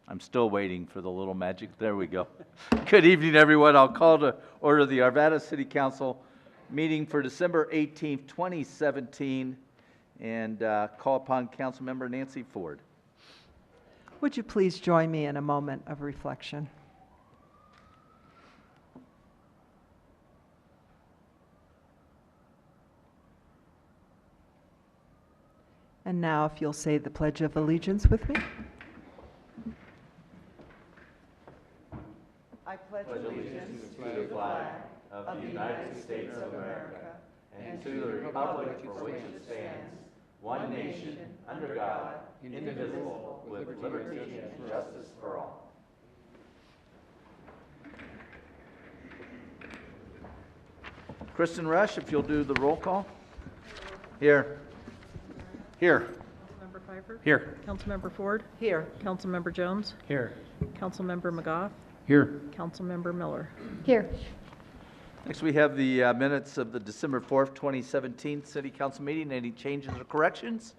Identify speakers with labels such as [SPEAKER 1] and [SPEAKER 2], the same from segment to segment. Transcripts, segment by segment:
[SPEAKER 1] I'm still waiting for the little magic. There we go. Good evening, everyone. I'll call to order the Arvada City Council meeting for December 18th, 2017, and call upon Councilmember Nancy Ford.
[SPEAKER 2] Would you please join me in a moment of reflection? And now, if you'll say the Pledge of Allegiance with me. I pledge allegiance to the flag of the United States of America and to the republic for which it stands, one nation, under God, indivisible, with liberty and justice for all.
[SPEAKER 1] Kristen Rush, if you'll do the roll call. Here. Here.
[SPEAKER 3] Councilmember Pfeiffer?
[SPEAKER 1] Here.
[SPEAKER 3] Councilmember Ford?
[SPEAKER 2] Here.
[SPEAKER 3] Councilmember Jones?
[SPEAKER 1] Here.
[SPEAKER 3] Councilmember McGough?
[SPEAKER 1] Here.
[SPEAKER 3] Councilmember Miller?
[SPEAKER 4] Here.
[SPEAKER 1] Next, we have the minutes of the December 4th, 2017 City Council meeting. Any changes or corrections?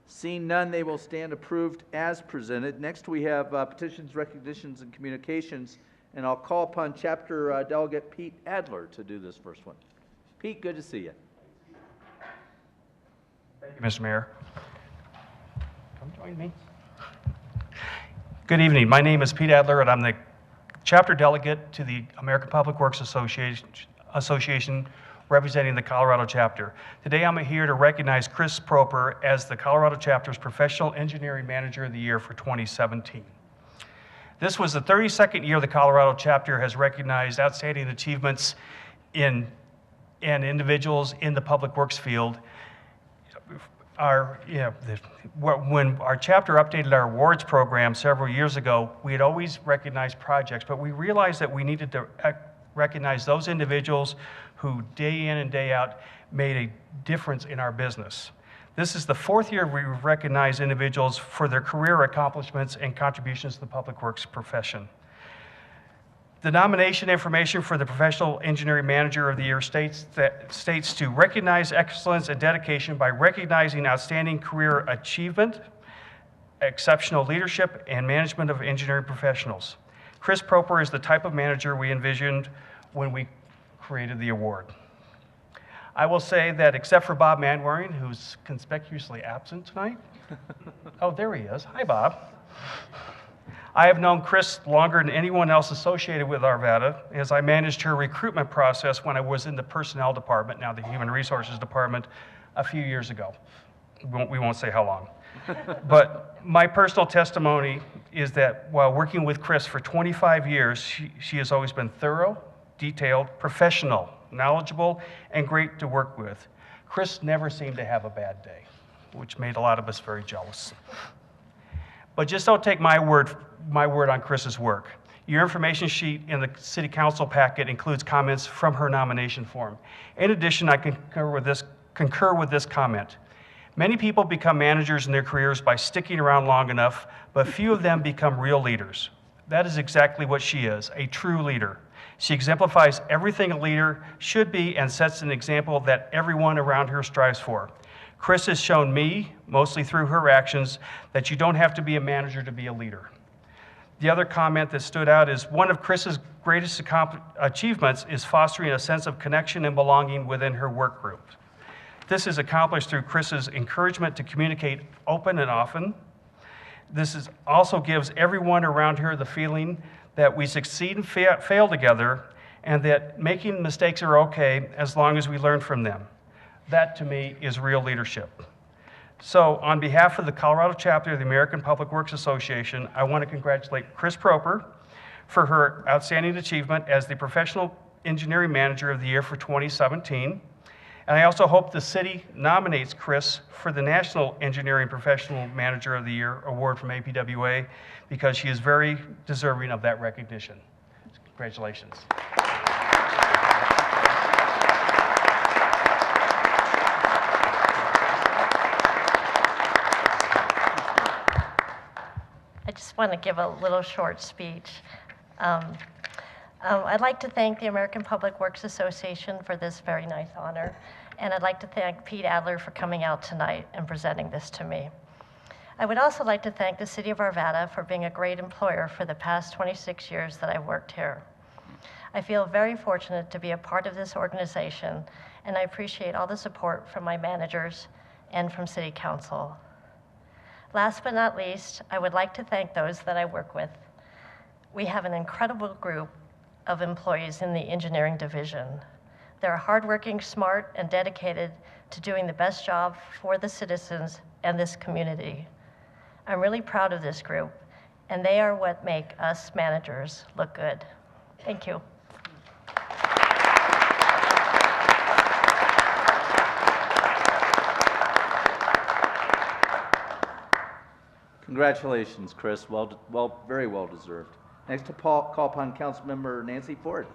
[SPEAKER 1] Seeing none, they will stand approved as presented. Next, we have petitions, recognitions, and communications, and I'll call upon Chapter Delegate Pete Adler to do this first one. Pete, good to see you.
[SPEAKER 5] Thank you, Mr. Mayor. Come join me. Good evening. My name is Pete Adler, and I'm the chapter delegate to the American Public Works Association representing the Colorado chapter. Today, I'm here to recognize Chris Proper as the Colorado chapter's Professional Engineering Manager of the Year for 2017. This was the 32nd year the Colorado chapter has recognized outstanding achievements in individuals in the public works field. When our chapter updated our awards program several years ago, we had always recognized projects, but we realized that we needed to recognize those individuals who day in and day out made a difference in our business. This is the fourth year we've recognized individuals for their career accomplishments and contributions to the public works profession. The nomination information for the Professional Engineering Manager of the Year states to recognize excellence and dedication by recognizing outstanding career achievement, exceptional leadership, and management of engineering professionals. Chris Proper is the type of manager we envisioned when we created the award. I will say that except for Bob Manwaring, who's conspicuously absent tonight. Oh, there he is. Hi, Bob. I have known Chris longer than anyone else associated with Arvada, as I managed her recruitment process when I was in the personnel department, now the human resources department, a few years ago. We won't say how long. But my personal testimony is that while working with Chris for 25 years, she has always been thorough, detailed, professional, knowledgeable, and great to work with. Chris never seemed to have a bad day, which made a lot of us very jealous. But just don't take my word on Chris's work. Your information sheet in the City Council packet includes comments from her nomination form. In addition, I concur with this comment. Many people become managers in their careers by sticking around long enough, but few of them become real leaders. That is exactly what she is, a true leader. She exemplifies everything a leader should be and sets an example that everyone around her strives for. Chris has shown me, mostly through her actions, that you don't have to be a manager to be a leader. The other comment that stood out is one of Chris's greatest achievements is fostering a sense of connection and belonging within her work group. This is accomplished through Chris's encouragement to communicate open and often. This also gives everyone around her the feeling that we succeed and fail together, and that making mistakes are okay as long as we learn from them. That, to me, is real leadership. So, on behalf of the Colorado chapter of the American Public Works Association, I want to congratulate Chris Proper for her outstanding achievement as the Professional Engineering Manager of the Year for 2017. And I also hope the city nominates Chris for the National Engineering Professional Manager of the Year award from APWA, because she is very deserving of that recognition. Congratulations.
[SPEAKER 4] I just want to give a little short speech. I'd like to thank the American Public Works Association for this very nice honor, and I'd like to thank Pete Adler for coming out tonight and presenting this to me. I would also like to thank the City of Arvada for being a great employer for the past 26 years that I've worked here. I feel very fortunate to be a part of this organization, and I appreciate all the support from my managers and from City Council. Last but not least, I would like to thank those that I work with. We have an incredible group of employees in the engineering division. They're hardworking, smart, and dedicated to doing the best job for the citizens and this community. I'm really proud of this group, and they are what make us managers look good. Thank you.
[SPEAKER 1] Congratulations, Chris. Very well deserved. Next to call upon Councilmember Nancy Ford.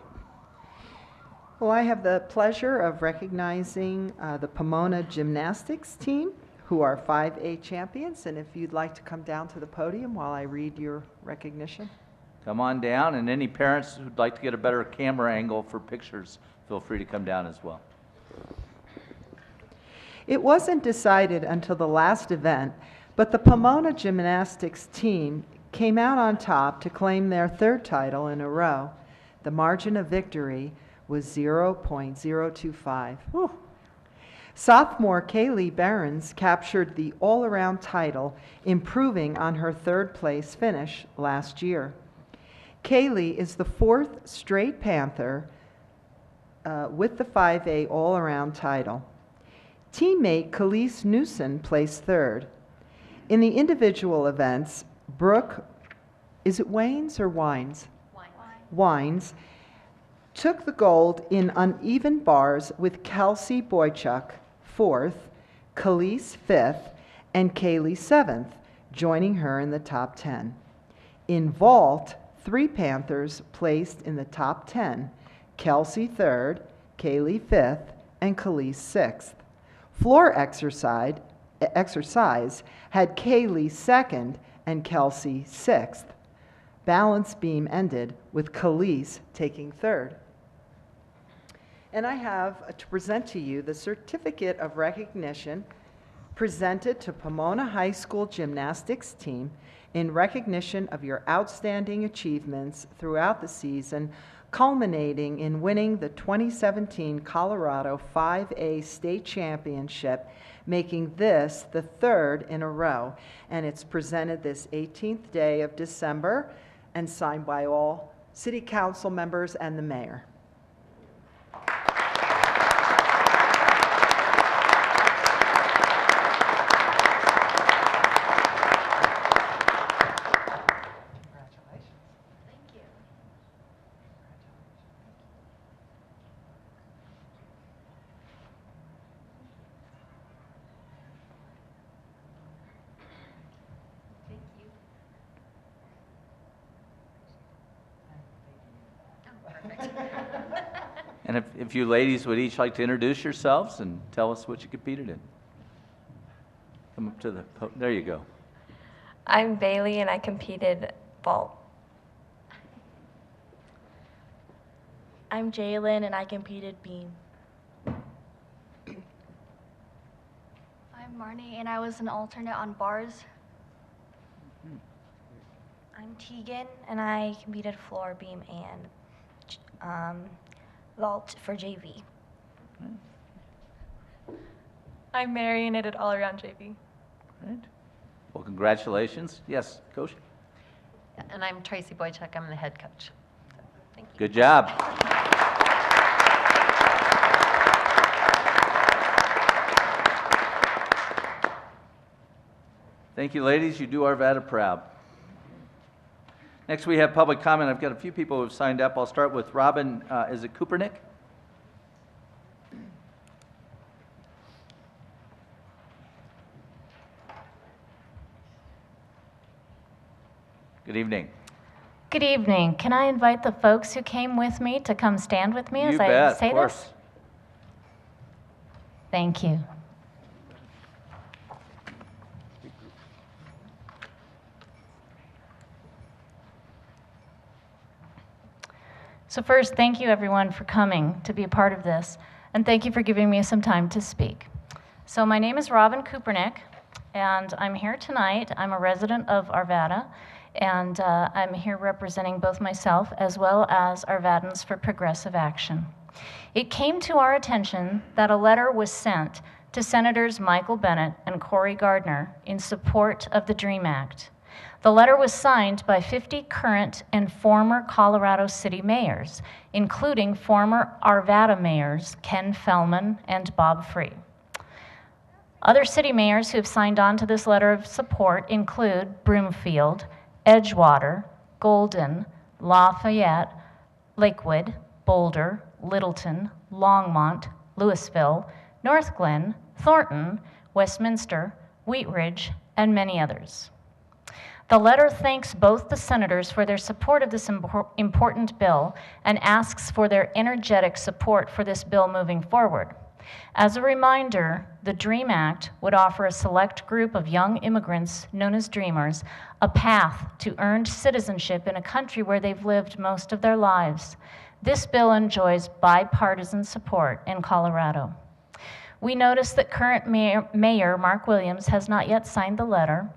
[SPEAKER 6] Well, I have the pleasure of recognizing the Pomona Gymnastics team, who are 5A champions, and if you'd like to come down to the podium while I read your recognition.
[SPEAKER 1] Come on down, and any parents who'd like to get a better camera angle for pictures, feel free to come down as well.
[SPEAKER 6] It wasn't decided until the last event, but the Pomona Gymnastics team came out on top to claim their third title in a row. The margin of victory was 0.025. Whew. Sophomore Kaylee Behrens captured the all-around title, improving on her third-place finish last year. Kaylee is the fourth straight Panther with the 5A all-around title. Teammate Khalees Newson placed third. In the individual events, Brooke, is it Waynes or Wines? Wines took the gold in uneven bars with Kelsey Boychuk fourth, Khalees fifth, and Kaylee seventh, joining her in the top 10. In vault, 3 Panthers placed in the top 10, Kelsey third, Kaylee fifth, and Khalees sixth. Floor exercise had Kaylee second and Kelsey sixth. Balance beam ended with Khalees taking third. And I have to present to you the certificate of recognition presented to Pomona High School gymnastics team in recognition of your outstanding achievements throughout the season, culminating in winning the 2017 Colorado 5A State Championship, making this the third in a row. And it's presented this 18th day of December and signed by all City Council members and the mayor.
[SPEAKER 1] And if you ladies would each like to introduce yourselves and tell us what you competed in. Come up to the, there you go.
[SPEAKER 7] I'm Bailey and I competed vault.
[SPEAKER 8] I'm Jalen and I competed beam.
[SPEAKER 9] I'm Marnie and I was an alternate on bars.
[SPEAKER 8] I'm Tegan and I competed floor, beam, and vault for JV.
[SPEAKER 7] I'm Mary and I did all around JV.
[SPEAKER 1] Right. Well, congratulations. Yes, Coach.
[SPEAKER 4] And I'm Tracy Boychuk. I'm the head coach. Thank you.
[SPEAKER 1] Good job. Thank you, ladies. You do Arvada proud. Next, we have public comment. I've got a few people who have signed up. I'll start with Robin. Is it Coopernick? Good evening.
[SPEAKER 8] Good evening. Can I invite the folks who came with me to come stand with me as I say
[SPEAKER 1] of course.
[SPEAKER 8] this? Thank you. So first, thank you everyone for coming to be a part of this, and thank you for giving me some time to speak. So my name is Robin Coopernick, and I'm here tonight. I'm a resident of Arvada, and I'm here representing both myself as well as Arvadans for Progressive Action. It came to our attention that a letter was sent to Senators Michael Bennet and Cory Gardner in support of the DREAM Act. The letter was signed by 50 current and former Colorado City mayors, including former Arvada mayors Ken Fellman and Bob Free. Other city mayors who have signed on to this letter of support include Broomfield, Edgewater, Golden, Lafayette, Lakewood, Boulder, Littleton, Longmont, Louisville, North Glen, Thornton, Westminster, Wheat Ridge, and many others. The letter thanks both the senators for their support of this important bill and asks for their energetic support for this bill moving forward. As a reminder, the DREAM Act would offer a select group of young immigrants, known as Dreamers, a path to earned citizenship in a country where they've lived most of their lives. This bill enjoys bipartisan support in Colorado. We notice that current Mayor Mark Williams has not yet signed the letter.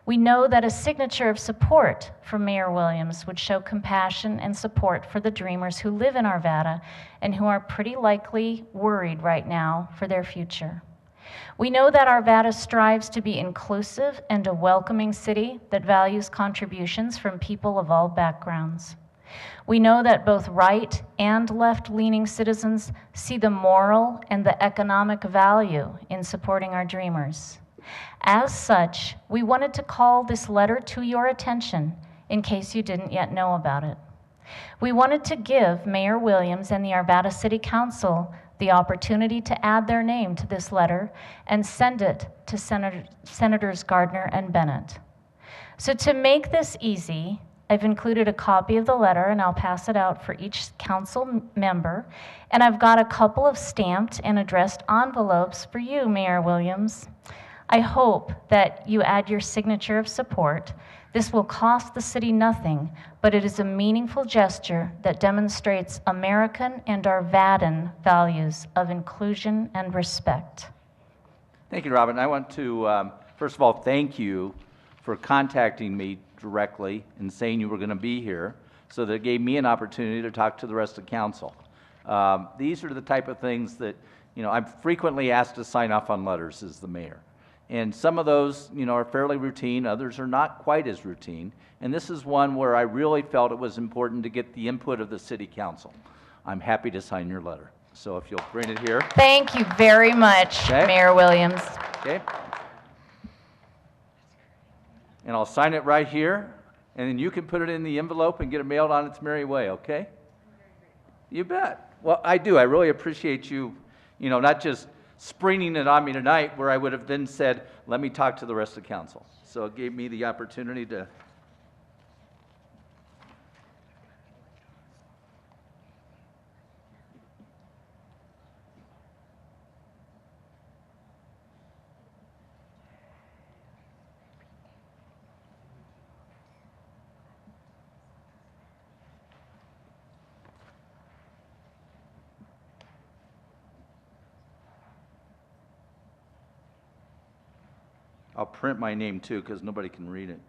[SPEAKER 8] We know that a signature of support from Mayor Williams would show compassion and support for the Dreamers who live in Arvada and who are pretty likely worried right now for their future. We know that Arvada strives to be inclusive and a welcoming city that values contributions from people of all backgrounds. We know that both right and left-leaning citizens see the moral and the economic value in supporting our Dreamers. As such, we wanted to call this letter to your attention in case you didn't yet know about it. We wanted to give Mayor Williams and the Arvada City Council the opportunity to add their name to this letter and send it to Senators Gardner and Bennet. So to make this easy, I've included a copy of the letter, and I'll pass it out for each council member. And I've got a couple of stamped and addressed envelopes for you, Mayor Williams. I hope that you add your signature of support. This will cost the city nothing, but it is a meaningful gesture that demonstrates American and Arvadan values of inclusion and respect.
[SPEAKER 1] Thank you, Robin. I want to, first of all, thank you for contacting me directly and saying you were going to be here, so that it gave me an opportunity to talk to the rest of council. These are the type of things that, I'm frequently asked to sign off on letters as the mayor. And some of those, are fairly routine, others are not quite as routine. And this is one where I really felt it was important to get the input of the city council. I'm happy to sign your letter. So if you'll bring it here.
[SPEAKER 8] Thank you very much,
[SPEAKER 1] Okay.
[SPEAKER 8] Mayor Williams.
[SPEAKER 1] Okay. And I'll sign it right here, and then you can put it in the envelope and get it mailed on its merry way, okay? You bet. Well, I do. I really appreciate you, not just springing it on me tonight, where I would have then said, let me talk to the rest of council. So it gave me the opportunity to. I'll print my name too, because nobody can read it.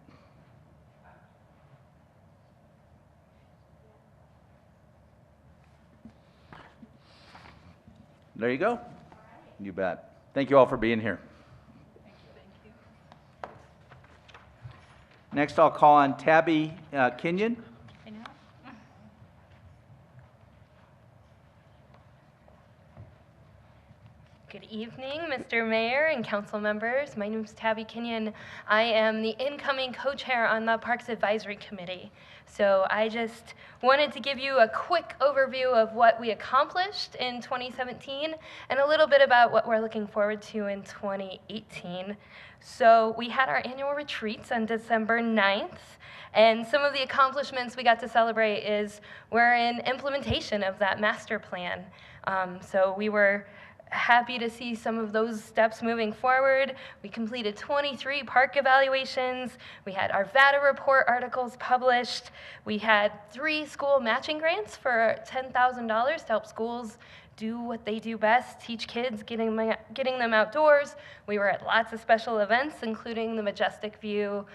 [SPEAKER 1] There you go. You bet. Thank you all for being here. Next, I'll call on Tabby Kenyon.
[SPEAKER 10] Good evening, Mr. Mayor and council members. My name is Tabby Kenyon. I am the incoming co-chair on the Parks Advisory Committee. So I just wanted to give you a quick overview of what we accomplished in 2017 and a little bit about what we're looking forward to in 2018. So we had our annual retreats on December 9th. And some of the accomplishments we got to celebrate is we're in implementation of that master plan. So we were happy to see some of those steps moving forward. We completed 23 park evaluations. We had our Arvada report articles published. We had 3 school matching grants for $10,000 to help schools do what they do best, teach kids, getting them outdoors. We were at lots of special events, including the Majestic View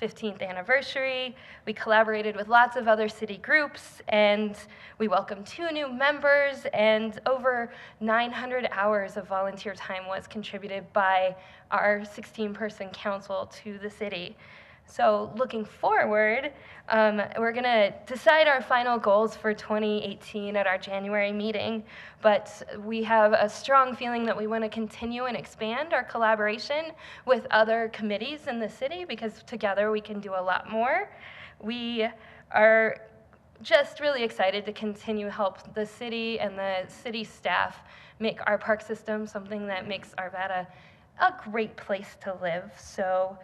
[SPEAKER 10] 15th anniversary. We collaborated with lots of other city groups, and we welcomed 2 new members, and over 900 hours of volunteer time was contributed by our 16-person council to the city. So looking forward, we're going to decide our final goals for 2018 at our January meeting, but we have a strong feeling that we want to continue and expand our collaboration with other committees in the city, because together we can do a lot more. We are just really excited to continue to help the city and the city staff make our park system something that makes Arvada a great place to live. So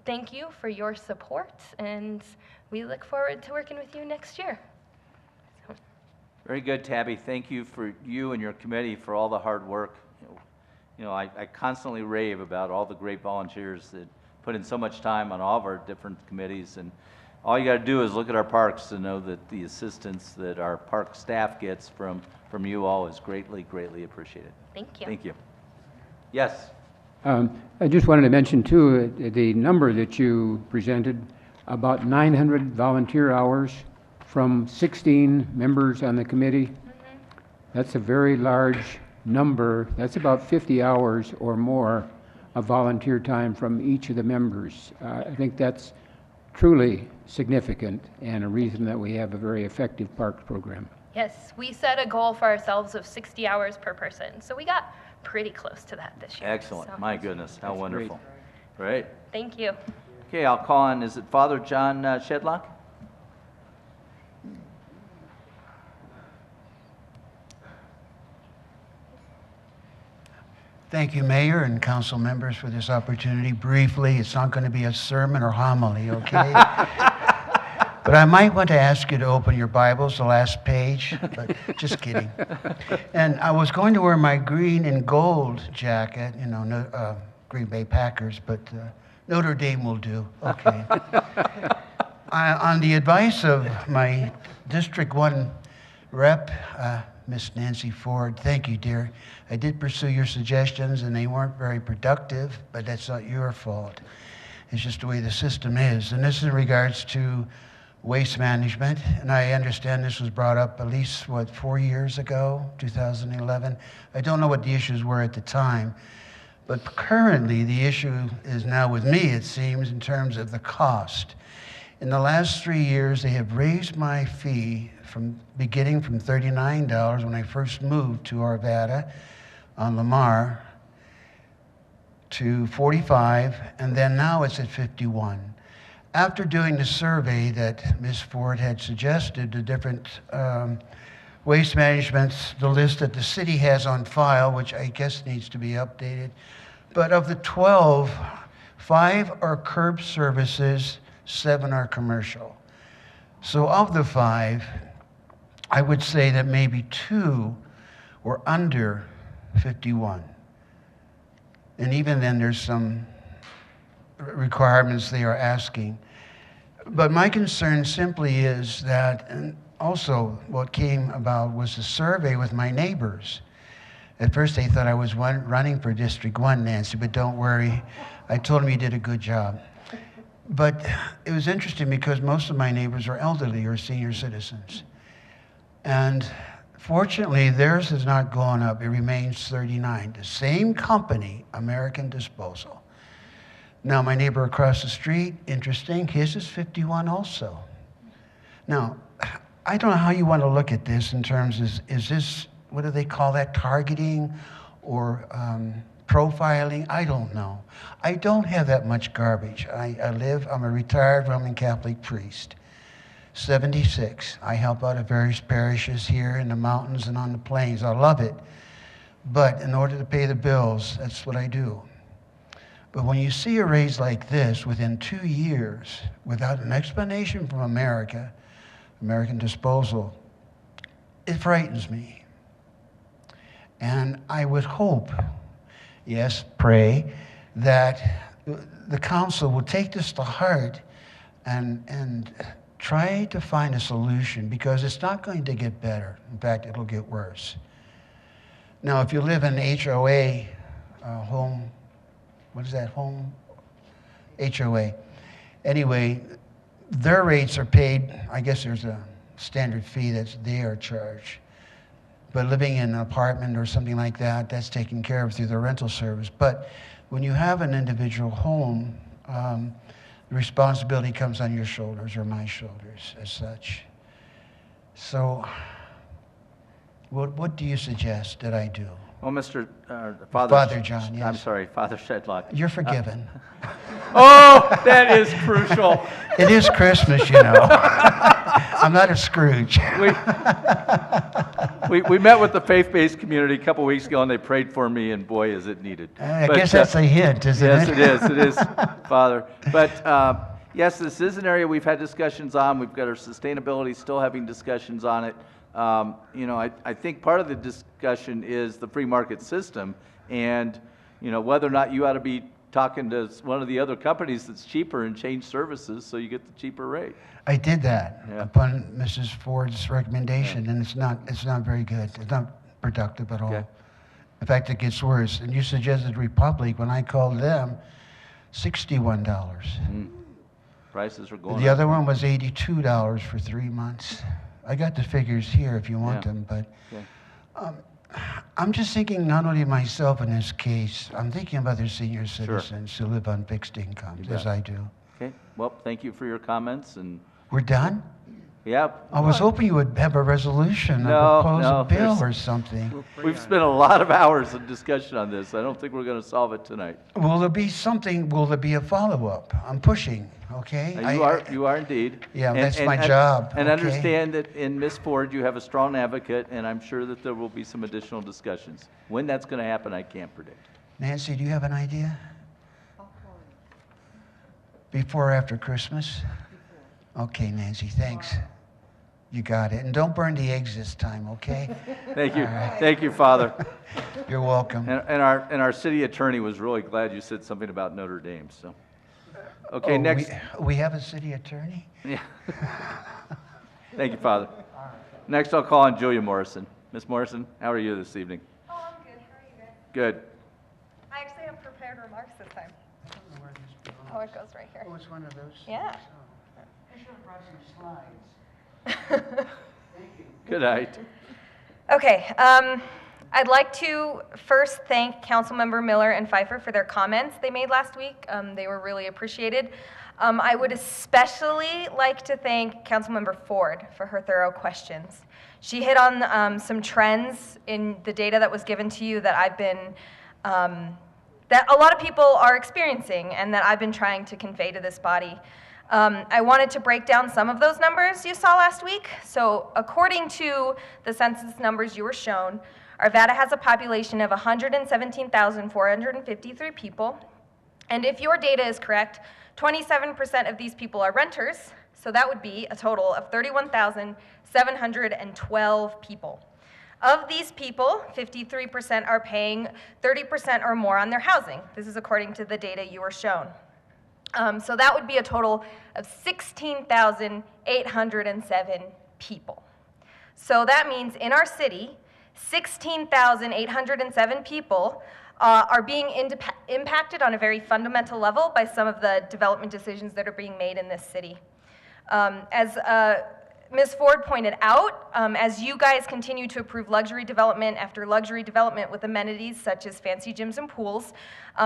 [SPEAKER 10] thank you for your support, and we look forward to working with you next year.
[SPEAKER 1] Very good, Tabby. Thank you for you and your committee for all the hard work. I constantly rave about all the great volunteers that put in so much time on all of our different committees, and all you got to do is look at our parks to know that the assistance that our park staff gets from you all is greatly, greatly appreciated.
[SPEAKER 10] Thank you.
[SPEAKER 1] Thank you. Yes.
[SPEAKER 11] I just wanted to mention, too, the number that you presented, about 900 volunteer hours from 16 members on the committee. Mm-hmm. That's a very large number. That's about 50 hours or more of volunteer time from each of the members. I think that's truly significant and a reason that we have a very effective parks program.
[SPEAKER 10] Yes, we set a goal for ourselves of 60 hours per person, so we got pretty close to that this year.
[SPEAKER 1] Excellent.
[SPEAKER 10] So.
[SPEAKER 1] My goodness, how
[SPEAKER 11] That's
[SPEAKER 1] wonderful. Great.
[SPEAKER 10] Thank you.
[SPEAKER 1] Okay, I'll call on, is it Father John Shedlock?
[SPEAKER 12] Thank you, Mayor and council members, for this opportunity. Briefly, it's not going to be a sermon or homily, okay? But I might want to ask you to open your Bibles, the last page, but just kidding. And I was going to wear my green and gold jacket, Green Bay Packers, but Notre Dame will do. Okay. On the advice of my District 1 rep, Miss Nancy Ford, thank you, dear. I did pursue your suggestions, and they weren't very productive, but that's not your fault. It's just the way the system is. And this is in regards to waste management, and I understand this was brought up at least, 4 years ago, 2011. I don't know what the issues were at the time, but currently the issue is now with me, it seems, in terms of the cost. In the last 3 years, they have raised my fee beginning from $39 when I first moved to Arvada on Lamar to $45, and then now it's at $51. After doing the survey that Ms. Ford had suggested, the different waste managements, the list that the city has on file, which I guess needs to be updated, but of the 12, 5 are curb services, 7 are commercial. So of the 5, I would say that maybe 2 were under 51. And even then there's some requirements they are asking. But my concern simply is that, and also what came about was the survey with my neighbors. At first they thought I was running for District 1, Nancy, but don't worry. I told them you did a good job. But it was interesting because most of my neighbors are elderly or senior citizens. And fortunately, theirs has not gone up. It remains 39. The same company, American Disposal. Now, my neighbor across the street, interesting, his is 51 also. Now, I don't know how you want to look at this in terms of, is this, what do they call that, targeting or profiling? I don't know. I don't have that much garbage. I'm a retired Roman Catholic priest, 76. I help out at various parishes here in the mountains and on the plains. I love it. But in order to pay the bills, that's what I do. But when you see a raise like this within 2 years, without an explanation from American Disposal, it frightens me. And I would hope, yes, pray, that the council will take this to heart and try to find a solution, because it's not going to get better. In fact, it'll get worse. Now, if you live in HOA, home, what is that, home? HOA. Anyway, their rates are paid, I guess there's a standard fee that's they are charged. But living in an apartment or something like that, that's taken care of through the rental service. But when you have an individual home, the responsibility comes on your shoulders or my shoulders as such. So what do you suggest that I do?
[SPEAKER 1] Well, Mr.
[SPEAKER 12] Father John, yes.
[SPEAKER 1] I'm sorry, Father Shedlock.
[SPEAKER 12] You're forgiven.
[SPEAKER 1] Oh, that is crucial.
[SPEAKER 12] It is Christmas, you know. I'm not a Scrooge.
[SPEAKER 1] We met with the faith-based community a couple weeks ago, and they prayed for me, and boy, is it needed.
[SPEAKER 12] I guess that's a hint, isn't
[SPEAKER 1] yes,
[SPEAKER 12] it?
[SPEAKER 1] Yes, it is, Father. But yes, this is an area we've had discussions on. We've got our sustainability still having discussions on it. You know, I think part of the discussion is the free market system, and you know, whether or not you ought to be talking to one of the other companies that's cheaper and change services so you get the cheaper rate.
[SPEAKER 12] I did that upon Mrs. Ford's recommendation, and it's not very good. It's not productive at all.
[SPEAKER 1] Okay.
[SPEAKER 12] In fact, it gets worse. And you suggested Republic. When I called them, $61.
[SPEAKER 1] Prices are going up.
[SPEAKER 12] The other one was $82 for 3 months. I got the figures here if you want them, but I'm just thinking not only of myself in this case, I'm thinking of other senior citizens who live on fixed incomes, as I do.
[SPEAKER 1] Okay, well, thank you for your comments, and
[SPEAKER 12] we're done?
[SPEAKER 1] Yeah.
[SPEAKER 12] I was hoping you would have a resolution, a proposed bill or something.
[SPEAKER 1] We've spent a lot of hours of discussion on this. I don't think we're going to solve it tonight.
[SPEAKER 12] Will there be something, will there be a follow-up? I'm pushing, okay?
[SPEAKER 1] You are indeed.
[SPEAKER 12] Yeah, that's my job.
[SPEAKER 1] And
[SPEAKER 12] okay?
[SPEAKER 1] understand that in Ms. Ford, you have a strong advocate, and I'm sure that there will be some additional discussions. When that's going to happen, I can't predict.
[SPEAKER 12] Nancy, do you have an idea? Before or after Christmas? Okay, Nancy, thanks. You got it. And don't burn the eggs this time, okay?
[SPEAKER 1] Thank you.
[SPEAKER 12] Right.
[SPEAKER 1] Thank you, Father.
[SPEAKER 12] You're welcome.
[SPEAKER 1] And our city attorney was really glad you said something about Notre Dame. So, okay, next.
[SPEAKER 12] We have a city attorney?
[SPEAKER 1] Yeah. Thank you, Father. Next, I'll call on Julia Morrison. Ms. Morrison, how are you this evening?
[SPEAKER 13] Oh, I'm good. How are you guys?
[SPEAKER 1] Good.
[SPEAKER 13] I actually have prepared remarks this time. Oh, it goes right here.
[SPEAKER 12] Oh, it's one of those?
[SPEAKER 13] Yeah.
[SPEAKER 12] I should have brought some slides.
[SPEAKER 1] Good night.
[SPEAKER 13] Okay. I'd like to first thank Councilmember Miller and Pfeiffer for their comments they made last week. They were really appreciated. I would especially like to thank Councilmember Ford for her thorough questions. She hit on some trends in the data that was given to you that I've been, that a lot of people are experiencing and that I've been trying to convey to this body. I wanted to break down some of those numbers you saw last week. So according to the census numbers you were shown, Arvada has a population of 117,453 people. And if your data is correct, 27% of these people are renters. So that would be a total of 31,712 people. Of these people, 53% are paying 30% or more on their housing. This is according to the data you were shown. So that would be a total of 16,807 people. So that means in our city, 16,807 people are being impacted on a very fundamental level by some of the development decisions that are being made in this city. As Ms. Ford pointed out, as you guys continue to approve luxury development after luxury development with amenities such as fancy gyms and pools,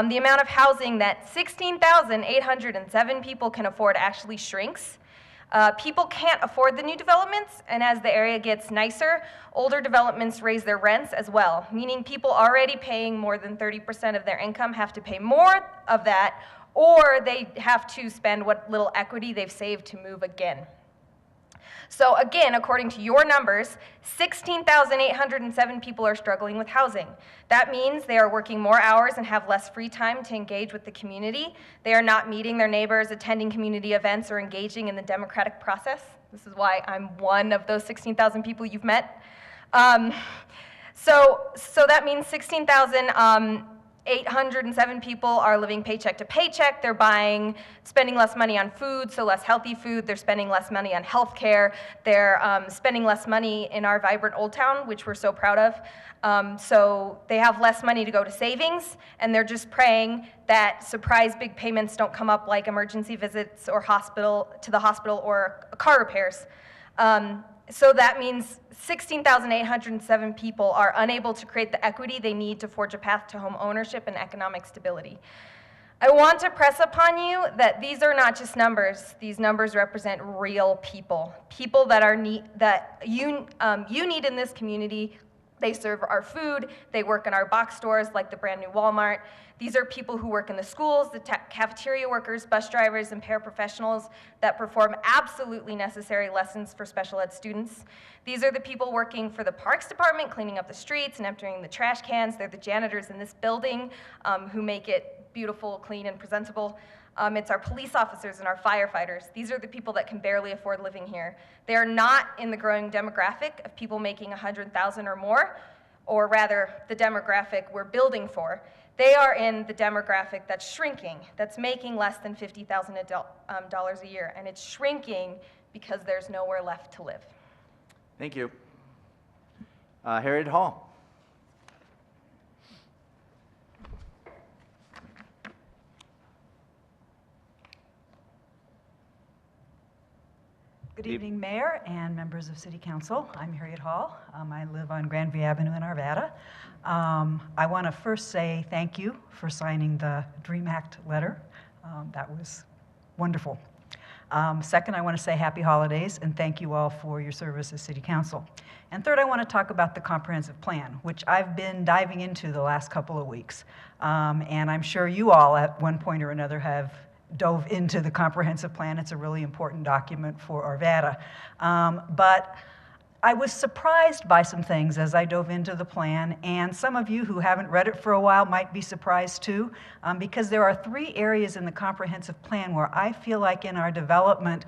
[SPEAKER 13] the amount of housing that 16,807 people can afford actually shrinks. People can't afford the new developments, and as the area gets nicer, older developments raise their rents as well, meaning people already paying more than 30% of their income have to pay more of that, or they have to spend what little equity they've saved to move again. So again, according to your numbers, 16,807 people are struggling with housing. That means they are working more hours and have less free time to engage with the community. They are not meeting their neighbors, attending community events, or engaging in the democratic process. This is why I'm one of those 16,000 people you've met. So that means 16,000 807 people are living paycheck to paycheck. They're spending less money on food, so less healthy food. They're spending less money on health care. They're spending less money in our vibrant Old Town, which we're so proud of. So they have less money to go to savings, and they're just praying that surprise big payments don't come up like emergency visits or to the hospital or car repairs. So that means 16,807 people are unable to create the equity they need to forge a path to home ownership and economic stability. I want to press upon you that these are not just numbers. These numbers represent real people, people that you need in this community. They serve our food, they work in our box stores like the brand new Walmart. These are people who work in the schools, the cafeteria workers, bus drivers, and paraprofessionals that perform absolutely necessary lessons for special ed students. These are the people working for the Parks Department, cleaning up the streets and emptying the trash cans. They're the janitors in this building who make it beautiful, clean, and presentable. It's our police officers and our firefighters. These are the people that can barely afford living here. They are not in the growing demographic of people making $100,000 or more, or rather the demographic we're building for. They are in the demographic that's shrinking, that's making less than $50,000 a year, and it's shrinking because there's nowhere left to live.
[SPEAKER 1] Thank you. Harriet Hall.
[SPEAKER 14] Good evening, Mayor and members of City Council. I'm Harriet Hall. I live on Grandview Avenue in Arvada. I want to first say thank you for signing the DREAM Act letter. That was wonderful. Second, I want to say happy holidays and thank you all for your service as City Council. And third, I want to talk about the comprehensive plan, which I've been diving into the last couple of weeks. And I'm sure you all at one point or another have dove into the comprehensive plan. It's a really important document for Arvada. But I was surprised by some things as I dove into the plan, and some of you who haven't read it for a while might be surprised too, because there are 3 areas in the comprehensive plan where I feel like in our development,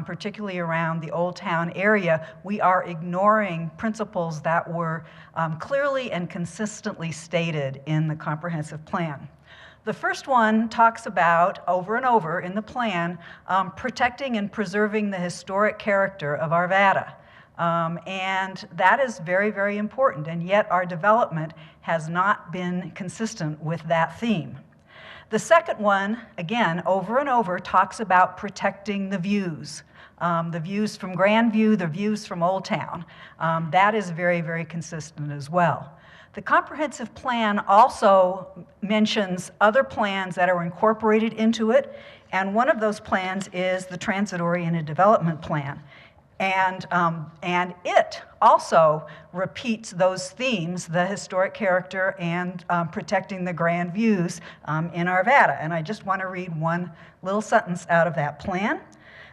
[SPEAKER 14] particularly around the Old Town area, we are ignoring principles that were clearly and consistently stated in the comprehensive plan. The first one talks about, over and over in the plan, protecting and preserving the historic character of Arvada. And that is very, very important, and yet our development has not been consistent with that theme. The second one, again, over and over, talks about protecting the views from Grandview, the views from Old Town. That is very, very consistent as well. The comprehensive plan also mentions other plans that are incorporated into it, and one of those plans is the Transit-Oriented Development Plan. And it also repeats those themes, the historic character and protecting the grand views in Arvada. And I just want to read one little sentence out of that plan.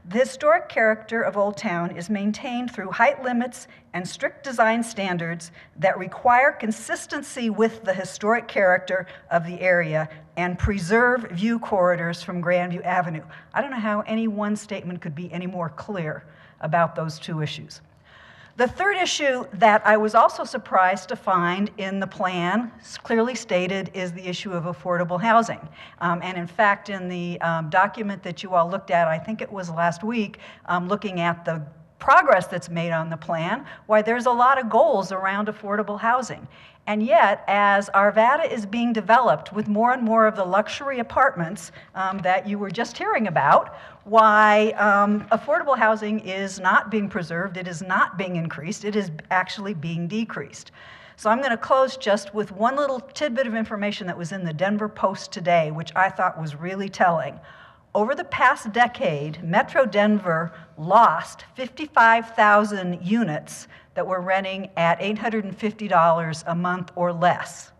[SPEAKER 14] The historic character of Old Town is maintained through height limits and strict design standards that require consistency with the historic character of the area and preserve view corridors from Grandview Avenue. I don't know how any one statement could be any more clear about those 2 issues. The third issue that I was also surprised to find in the plan, clearly stated, is the issue of affordable housing. And in fact, in the document that you all looked at, I think it was last week, looking at the progress that's made on the plan, why there's a lot of goals around affordable housing. And yet, as Arvada is being developed with more and more of the luxury apartments that you were just hearing about, why affordable housing is not being preserved, it is not being increased, it is actually being decreased. So I'm going to close just with one little tidbit of information that was in the Denver Post today, which I thought was really telling. Over the past decade, Metro Denver lost 55,000 units that were renting at $850 a month or less.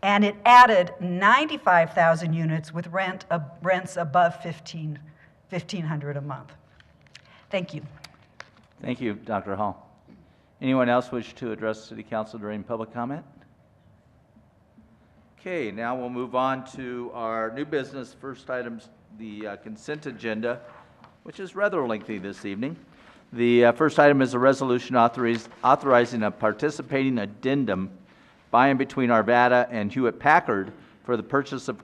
[SPEAKER 14] And it added 95,000 units with rents above $1,500 a month. Thank you.
[SPEAKER 1] Thank you, Dr. Hall. Anyone else wish to address City Council during public comment? Okay, now we'll move on to our new business. First item's the consent agenda, which is rather lengthy this evening. The first item is a resolution authorizing a participating addendum by and between Arvada and Hewlett-Packard for the purchase of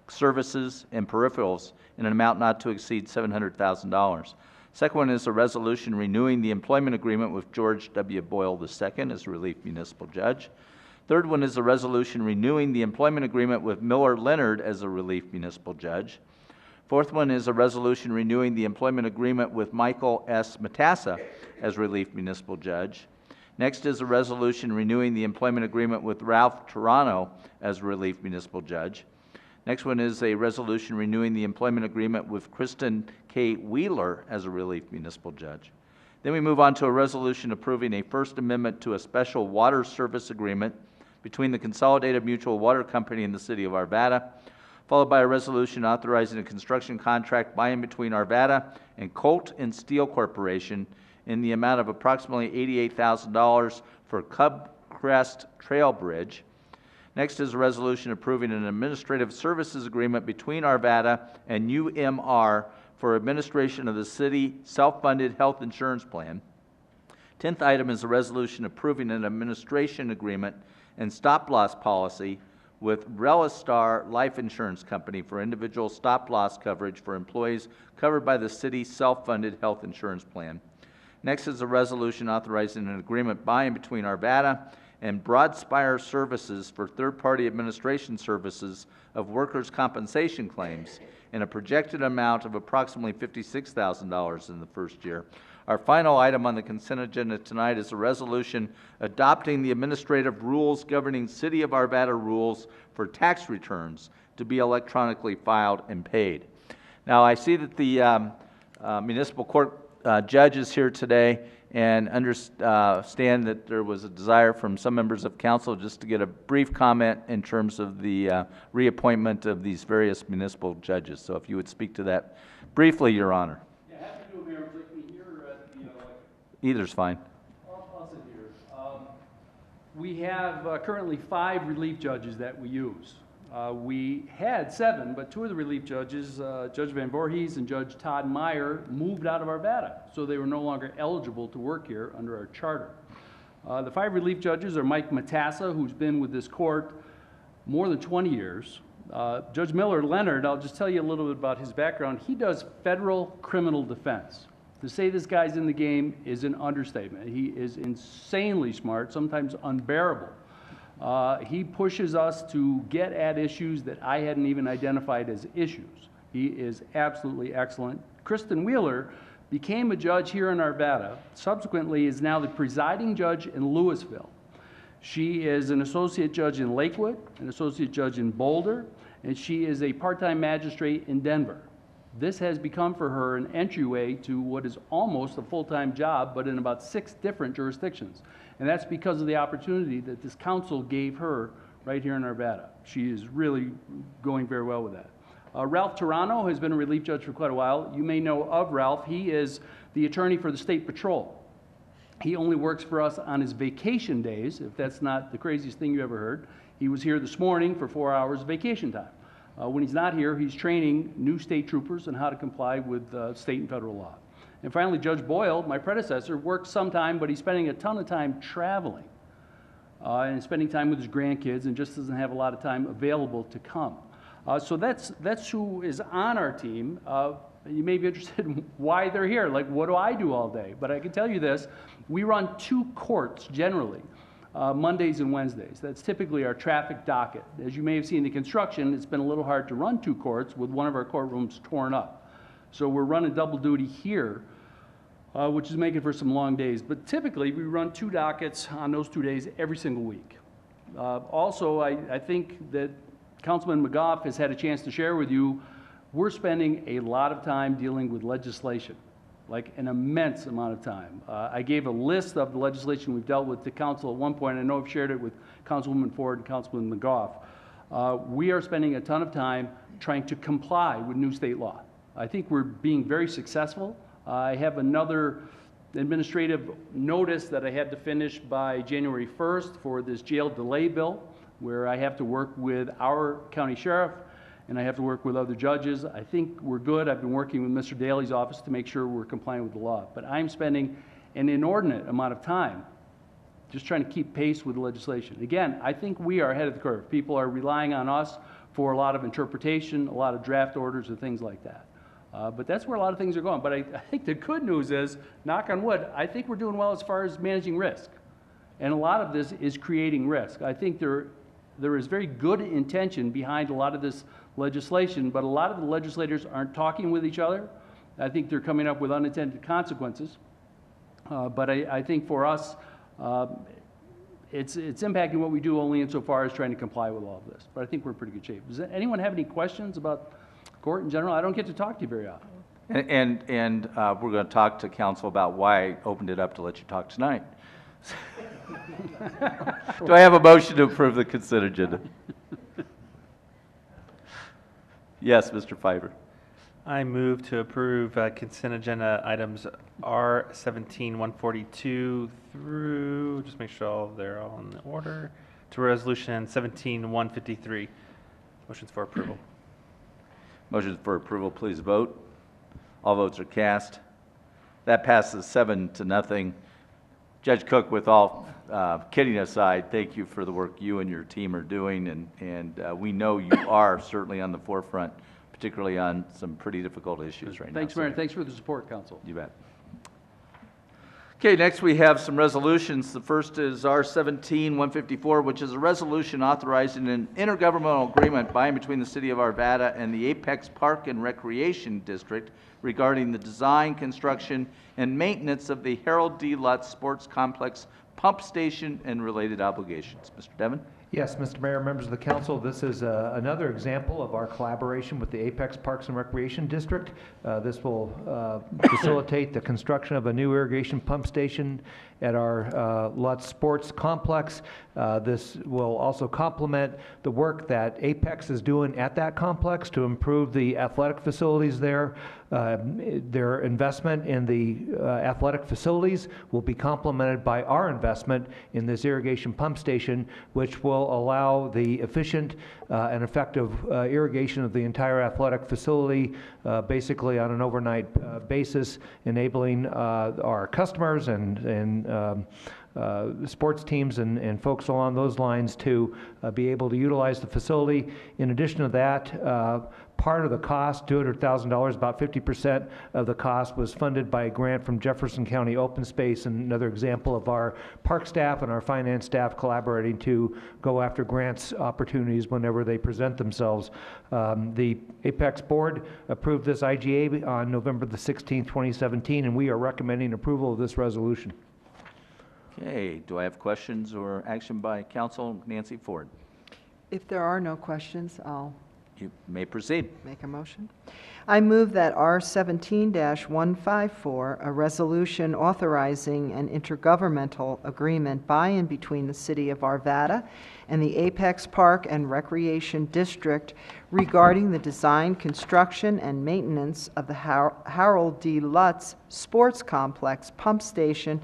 [SPEAKER 1] services and peripherals in an amount not to exceed $700,000. Second one is a resolution renewing the employment agreement with George W. Boyle II as relief municipal judge. Third one is a resolution renewing the employment agreement with Miller Leonard as a relief municipal judge. Fourth one is a resolution renewing the employment agreement with Michael S. Matassa as relief municipal judge. Next is a resolution renewing the employment agreement with Ralph Toronto as relief municipal judge. Next one is a resolution renewing the employment agreement with Kristen K. Wheeler as a relief municipal judge. Then we move on to a resolution approving a First Amendment to a special water service agreement between the Consolidated Mutual Water Company and the City of Arvada, followed by a resolution authorizing a construction contract by and between Arvada and Colt and Steel Corporation in the amount of approximately $88,000 for Cub Crest Trail Bridge. Next is a resolution approving an administrative services agreement between Arvada and UMR for administration of the city self-funded health insurance plan. 10th item is a resolution approving an administration agreement and stop-loss policy with Relistar Life Insurance Company for individual stop-loss coverage for employees covered by the city's self-funded health insurance plan. Next is a resolution authorizing an agreement by and between Arvada and Broadspire Services for third-party administration services of workers' compensation claims in a projected amount of approximately $56,000 in the first year. Our final item on the consent agenda tonight is a resolution adopting the administrative rules governing City of Arvada rules for tax returns to be electronically filed and paid. Now, I see that the municipal court judge is here today, and understand that there was a desire from some members of council just to get a brief comment in terms of the reappointment of these various municipal judges. So if you would speak to that briefly, Your Honor.
[SPEAKER 15] Yeah, happy to do it, Mayor. Would you like me here or at the election?
[SPEAKER 1] Either's fine.
[SPEAKER 15] I'll sit here. We have currently 5 relief judges that we use. We had 7, but 2 of the relief judges, Judge Van Voorhees and Judge Todd Meyer, moved out of Arvada, so they were no longer eligible to work here under our charter. The 5 relief judges are Mike Matassa, who's been with this court more than 20 years. Judge Miller Leonard, I'll just tell you a little bit about his background. He does federal criminal defense. To say this guy's in the game is an understatement. He is insanely smart, sometimes unbearable. He pushes us to get at issues that I hadn't even identified as issues. He is absolutely excellent. Kristen Wheeler became a judge here in Arvada, subsequently is now the presiding judge in Louisville. She is an associate judge in Lakewood, an associate judge in Boulder, and she is a part-time magistrate in Denver. This has become for her an entryway to what is almost a full-time job, but in about 6 different jurisdictions. And that's because of the opportunity that this council gave her right here in Arvada. She is really going very well with that. Ralph Toronto has been a relief judge for quite a while. You may know of Ralph. He is the attorney for the State Patrol. He only works for us on his vacation days, if that's not the craziest thing you ever heard. He was here this morning for 4 hours of vacation time. When he's not here, he's training new state troopers on how to comply with state and federal law. And finally, Judge Boyle, my predecessor, works some time, but he's spending a ton of time traveling and spending time with his grandkids and just doesn't have a lot of time available to come. So that's who is on our team. You may be interested in why they're here. Like, what do I do all day? But I can tell you this. We run 2 courts generally, Mondays and Wednesdays. That's typically our traffic docket. As you may have seen in the construction, it's been a little hard to run 2 courts with one of our courtrooms torn up. So we're running double duty here, which is making for some long days. But typically, we run 2 dockets on those 2 days every single week. Also, I think that Councilman McGough has had a chance to share with you, we're spending a lot of time dealing with legislation, like an immense amount of time. I gave a list of the legislation we've dealt with to council at one point. I know I've shared it with Councilwoman Ford and Councilman McGough. We are spending a ton of time trying to comply with new state law. I think we're being very successful. I have another administrative notice that I had to finish by January 1st for this jail delay bill, where I have to work with our county sheriff and I have to work with other judges. I think we're good. I've been working with Mr. Daly's office to make sure we're compliant with the law. But I'm spending an inordinate amount of time just trying to keep pace with the legislation. Again, I think we are ahead of the curve. People are relying on us for a lot of interpretation, a lot of draft orders and things like that. But that's where a lot of things are going. But I think the good news is, knock on wood, I think we're doing well as far as managing risk. And a lot of this is creating risk. I think there is very good intention behind a lot of this legislation, but a lot of the legislators aren't talking with each other. I think they're coming up with unintended consequences. But I think for us, it's impacting what we do only insofar as trying to comply with all of this. But I think we're in pretty good shape. Does anyone have any questions about court in general? I don't get to talk to you very often.
[SPEAKER 1] And we're going to talk to council about why I opened it up to let you talk tonight. Do I have a motion to approve the consent agenda? Yes, Mr. Fiber.
[SPEAKER 2] I move to approve consent agenda items R17, 142 through, just make sure they're all in order, to resolution 17, 153. Motions for approval.
[SPEAKER 1] Motions for approval, please vote. All votes are cast. That passes 7-0. Judge Cook, with all kidding aside, thank you for the work you and your team are doing, and we know you are certainly on the forefront, particularly on some pretty difficult issues right now.
[SPEAKER 15] Thanks, Mayor. Thanks for the support, Council.
[SPEAKER 1] You bet. Okay, next we have some resolutions. The first is R17-154, which is a resolution authorizing an intergovernmental agreement by and between the City of Arvada and the Apex Park and Recreation District regarding the design, construction, and maintenance of the Harold D. Lutz Sports Complex pump station and related obligations. Mr. Devon?
[SPEAKER 16] Yes, Mr. Mayor, members of the council, this is another example of our collaboration with the Apex Parks and Recreation District. This will facilitate the construction of a new irrigation pump station at our Lutz Sports Complex. This will also complement the work that Apex is doing at that complex to improve the athletic facilities there. Their investment in the athletic facilities will be complemented by our investment in this irrigation pump station, which will allow the efficient and effective irrigation of the entire athletic facility, basically on an overnight basis, enabling our customers and sports teams and folks along those lines to be able to utilize the facility. In addition to that, part of the cost, $200,000, about 50% of the cost was funded by a grant from Jefferson County Open Space, and another example of our park staff and our finance staff collaborating to go after grants opportunities whenever they present themselves. The Apex Board approved this IGA on November the 16th, 2017, and we are recommending approval of this resolution.
[SPEAKER 1] Okay, do I have questions or action by Council? Nancy Ford.
[SPEAKER 6] If there are no questions, I'll
[SPEAKER 1] You may proceed.
[SPEAKER 6] make a motion. I move that R17-154, a resolution authorizing an intergovernmental agreement by and between the City of Arvada and the Apex Park and Recreation District regarding the design, construction, and maintenance of the Harold D. Lutz Sports Complex pump station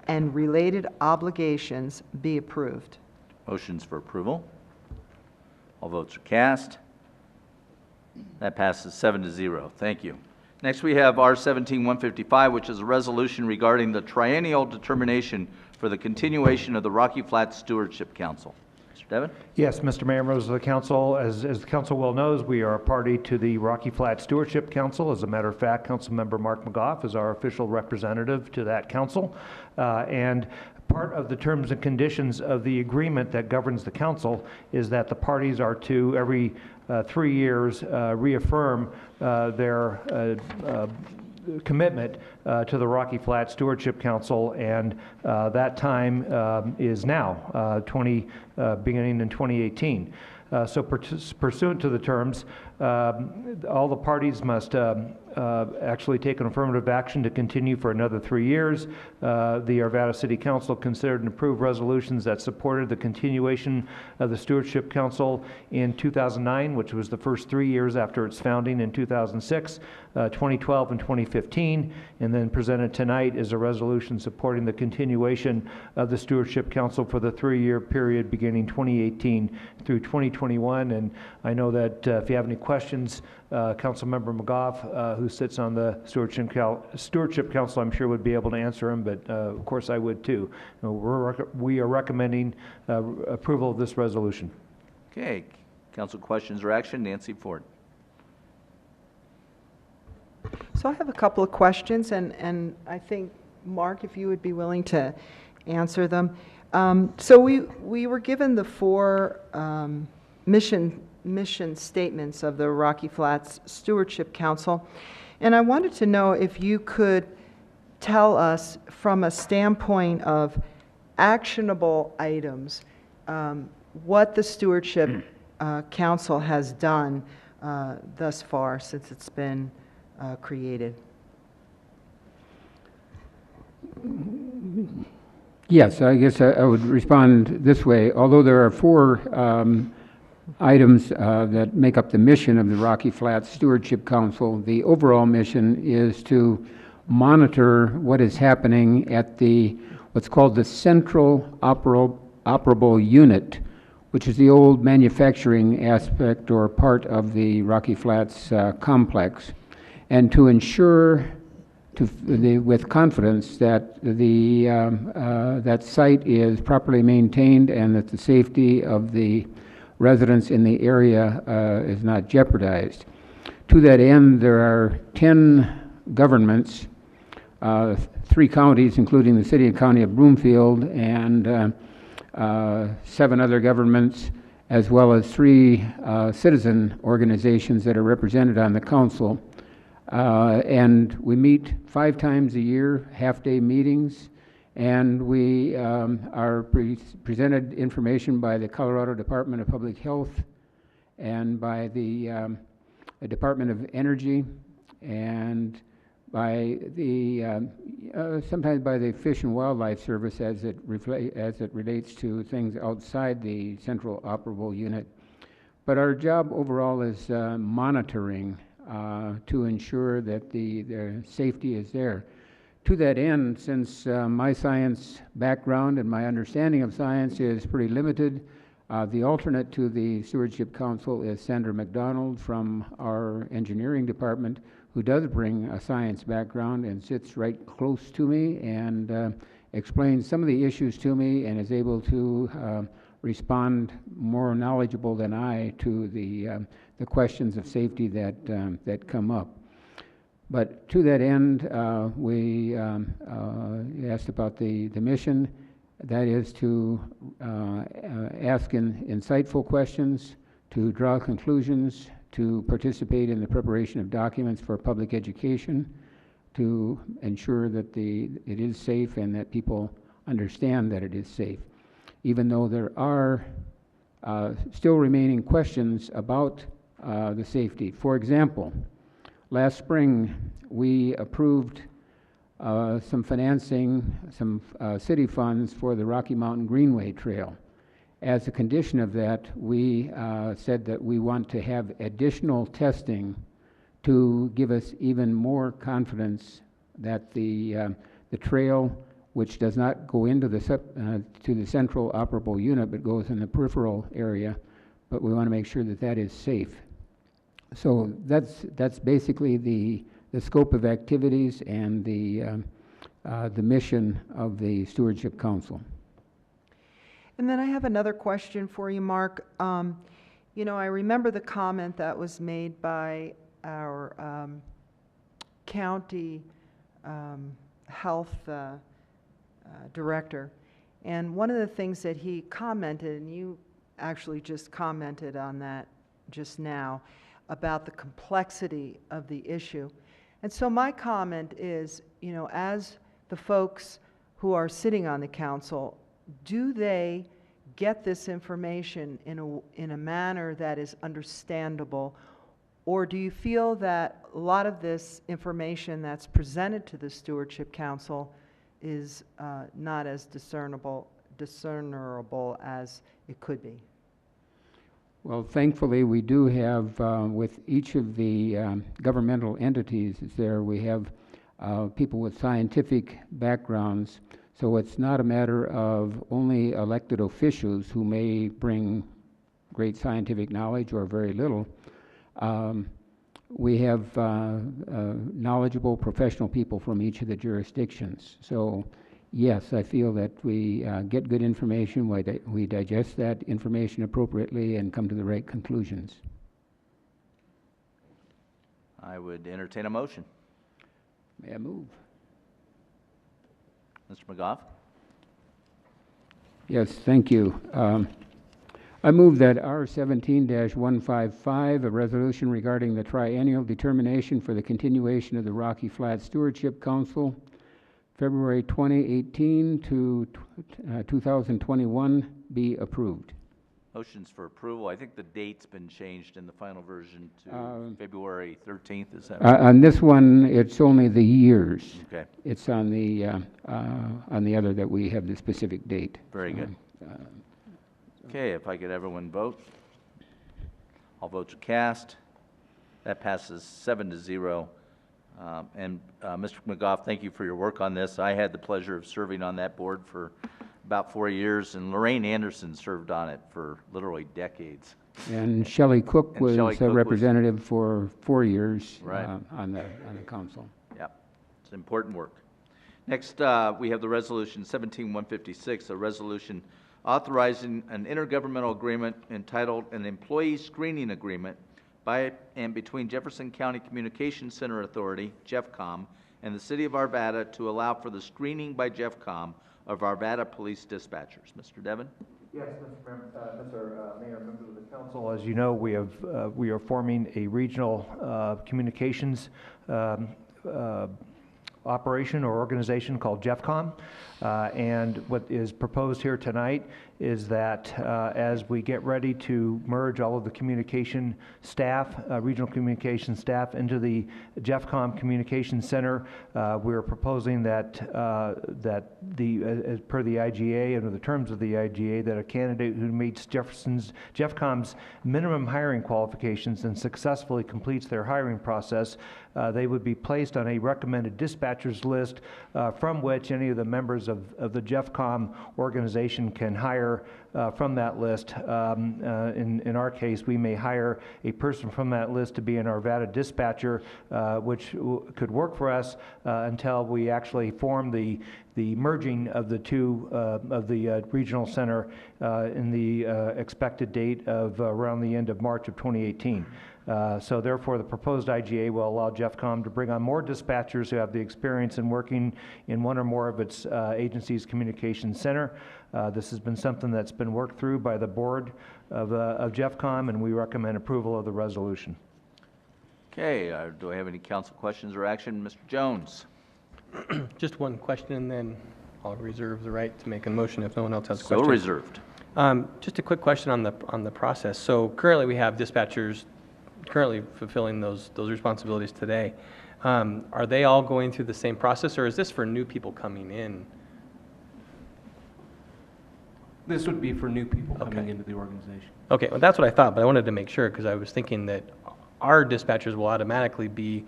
[SPEAKER 6] and related obligations be approved.
[SPEAKER 1] Motions for approval. All votes are cast. That passes 7-0. Thank you. Next we have R17-155, which is a resolution regarding the triennial determination for the continuation of the Rocky Flats Stewardship Council. Mr. Devon?
[SPEAKER 16] Yes, Mr. Mayor, members of the council, as the council well knows, we are a party to the Rocky Flats Stewardship Council. As a matter of fact, Councilmember Mark McGough is our official representative to that council. And part of the terms and conditions of the agreement that governs the council is that the parties are to, every 3 years, reaffirm their commitment to the Rocky Flats Stewardship Council, and that time is now, beginning in 2018. So pursuant to the terms, all the parties must actually take an affirmative action to continue for another 3 years. The Arvada City Council considered and approved resolutions that supported the continuation of the Stewardship Council in 2009, which was the first 3 years after its founding in 2006, 2012, and 2015, and then presented tonight is a resolution supporting the continuation of the Stewardship Council for the 3-year period beginning 2018 through 2021. And I know that if you have any questions, Councilmember McGough, who sits on the Stewardship Council, I'm sure would be able to answer them, but of course I would too. We are recommending approval of this resolution.
[SPEAKER 1] Okay, council questions or action? Nancy Ford.
[SPEAKER 6] So I have a couple of questions, and I think, Mark, if you would be willing to answer them. So we were given the four mission statements of the Rocky Flats Stewardship Council, and I wanted to know if you could tell us from a standpoint of actionable items what the Stewardship Council has done thus far since it's been created.
[SPEAKER 11] Yes, I guess I would respond this way. Although there are four items that make up the mission of the Rocky Flats Stewardship Council, the overall mission is to monitor what is happening at what's called the Central Operable Unit, which is the old manufacturing aspect or part of the Rocky Flats complex, and to ensure with confidence that that site is properly maintained and that the safety of the residents in the area is not jeopardized. To that end, there are 10 governments, 3 counties, including the city and county of Broomfield, and 7 other governments, as well as 3 citizen organizations that are represented on the council. And we meet 5 times a year, half-day meetings, and we are presented information by the Colorado Department of Public Health and by the Department of Energy and by the sometimes by the Fish and Wildlife Service as it relates to things outside the Central Operable Unit. But our job overall is monitoring to ensure that the safety is there. To that end, since my science background and my understanding of science is pretty limited, the alternate to the Stewardship Council is Sandra McDonald from our engineering department, who does bring a science background and sits right close to me and explains some of the issues to me and is able to respond more knowledgeable than I to the questions of safety that come up. But to that end, we asked about the mission. That is to ask insightful questions, to draw conclusions, to participate in the preparation of documents for public education, to ensure that it is safe and that people understand that it is safe. Even though there are still remaining questions about the safety. For example, last spring we approved some financing, some city funds for the Rocky Mountain Greenway Trail. As a condition of that, we said that we want to have additional testing to give us even more confidence that the trail, which does not go into to the Central Operable Unit, but goes in the peripheral area, but we want to make sure that that is safe. So that's basically the scope of activities and the mission of the Stewardship Council.
[SPEAKER 6] And then I have another question for you, Mark. You know, I remember the comment that was made by our county health director. And one of the things that he commented, and you actually just commented on that just now, about the complexity of the issue. And so my comment is, you know, as the folks who are sitting on the council, do they get this information in a manner that is understandable, or do you feel that a lot of this information that's presented to the Stewardship Council is not as discernible as it could be?
[SPEAKER 11] Well, thankfully, we do have, with each of the governmental entities there, we have people with scientific backgrounds. So it's not a matter of only elected officials who may bring great scientific knowledge or very little. we have knowledgeable professional people from each of the jurisdictions. So yes, I feel that we get good information, we digest that information appropriately and come to the right conclusions.
[SPEAKER 1] I would entertain a motion.
[SPEAKER 11] May I move?
[SPEAKER 1] Mr. McGough?
[SPEAKER 11] Yes, thank you. I move that R17-155, a resolution regarding the triennial determination for the continuation of the Rocky Flats Stewardship Council, February 2018 to 2021, be approved.
[SPEAKER 1] Motions for approval. I think the date's been changed in the final version to February 13th. Is that right?
[SPEAKER 11] On this one, it's only the years.
[SPEAKER 1] Okay.
[SPEAKER 11] It's on the other that we have the specific date.
[SPEAKER 1] Very good. Okay, if I could have everyone vote. All votes are cast. That passes 7-0. Mr. McGough, thank you for your work on this. I had the pleasure of serving on that board for about 4 years, and Lorraine Anderson served on it for literally decades.
[SPEAKER 11] And Shelley Cook was a representative for 4 years on the council.
[SPEAKER 1] Yeah, it's important work. Next, we have the resolution 17-156, a resolution authorizing an intergovernmental agreement entitled an Employee Screening Agreement by and between Jefferson County Communications Center Authority, JEFCOM, and the City of Arvada to allow for the screening by JEFCOM of Arvada police dispatchers. Mr. Devon?
[SPEAKER 16] Yes, Mr. Mayor, members of the council. As you know, we are forming a regional communications operation or organization called JEFCOM. And what is proposed here tonight is that as we get ready to merge all of the communication staff, regional communication staff into the JEFCOM Communication Center, we're proposing that as per the IGA, under the terms of the IGA, that a candidate who meets JEFCOM's minimum hiring qualifications and successfully completes their hiring process, they would be placed on a recommended dispatchers list from which any of the members of the JEFCOM organization can hire from that list. In our case, we may hire a person from that list to be an Arvada dispatcher, which could work for us until we actually form the merging of the two of the regional center in the expected date of around the end of March of 2018. So therefore, the proposed IGA will allow JEFCOM to bring on more dispatchers who have the experience in working in one or more of its agencies' communications center. This has been something that's been worked through by the board of JEFCOM, and we recommend approval of the resolution.
[SPEAKER 1] Okay, do I have any council questions or action? Mr. Jones?
[SPEAKER 17] Just one question, and then I'll reserve the right to make a motion if no one else has a question.
[SPEAKER 1] So reserved.
[SPEAKER 17] Just a quick question on the process. So currently we have dispatchers currently fulfilling those responsibilities today. Are they all going through the same process, or is this for new people coming in?
[SPEAKER 18] This would be for new people coming into the organization.
[SPEAKER 17] Okay, well, that's what I thought, but I wanted to make sure because I was thinking that our dispatchers will automatically be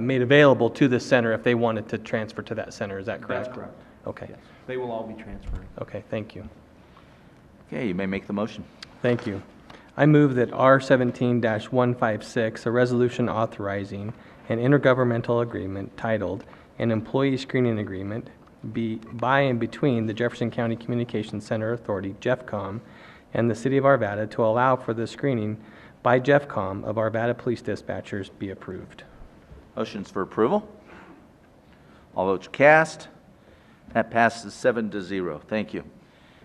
[SPEAKER 17] made available to this center if they wanted to transfer to that center. Is that correct?
[SPEAKER 18] That's correct.
[SPEAKER 17] Okay.
[SPEAKER 18] Yes. They will all be transferring.
[SPEAKER 17] Okay, thank you.
[SPEAKER 1] Okay, you may make the motion.
[SPEAKER 17] Thank you. I move that R17-156, a resolution authorizing an intergovernmental agreement titled an Employee Screening Agreement be by and between the Jefferson County Communications Center Authority, JEFCOM, and the City of Arvada to allow for the screening by JEFCOM of Arvada police dispatchers be approved.
[SPEAKER 1] Motions for approval. All votes cast. That passes 7-0. Thank you.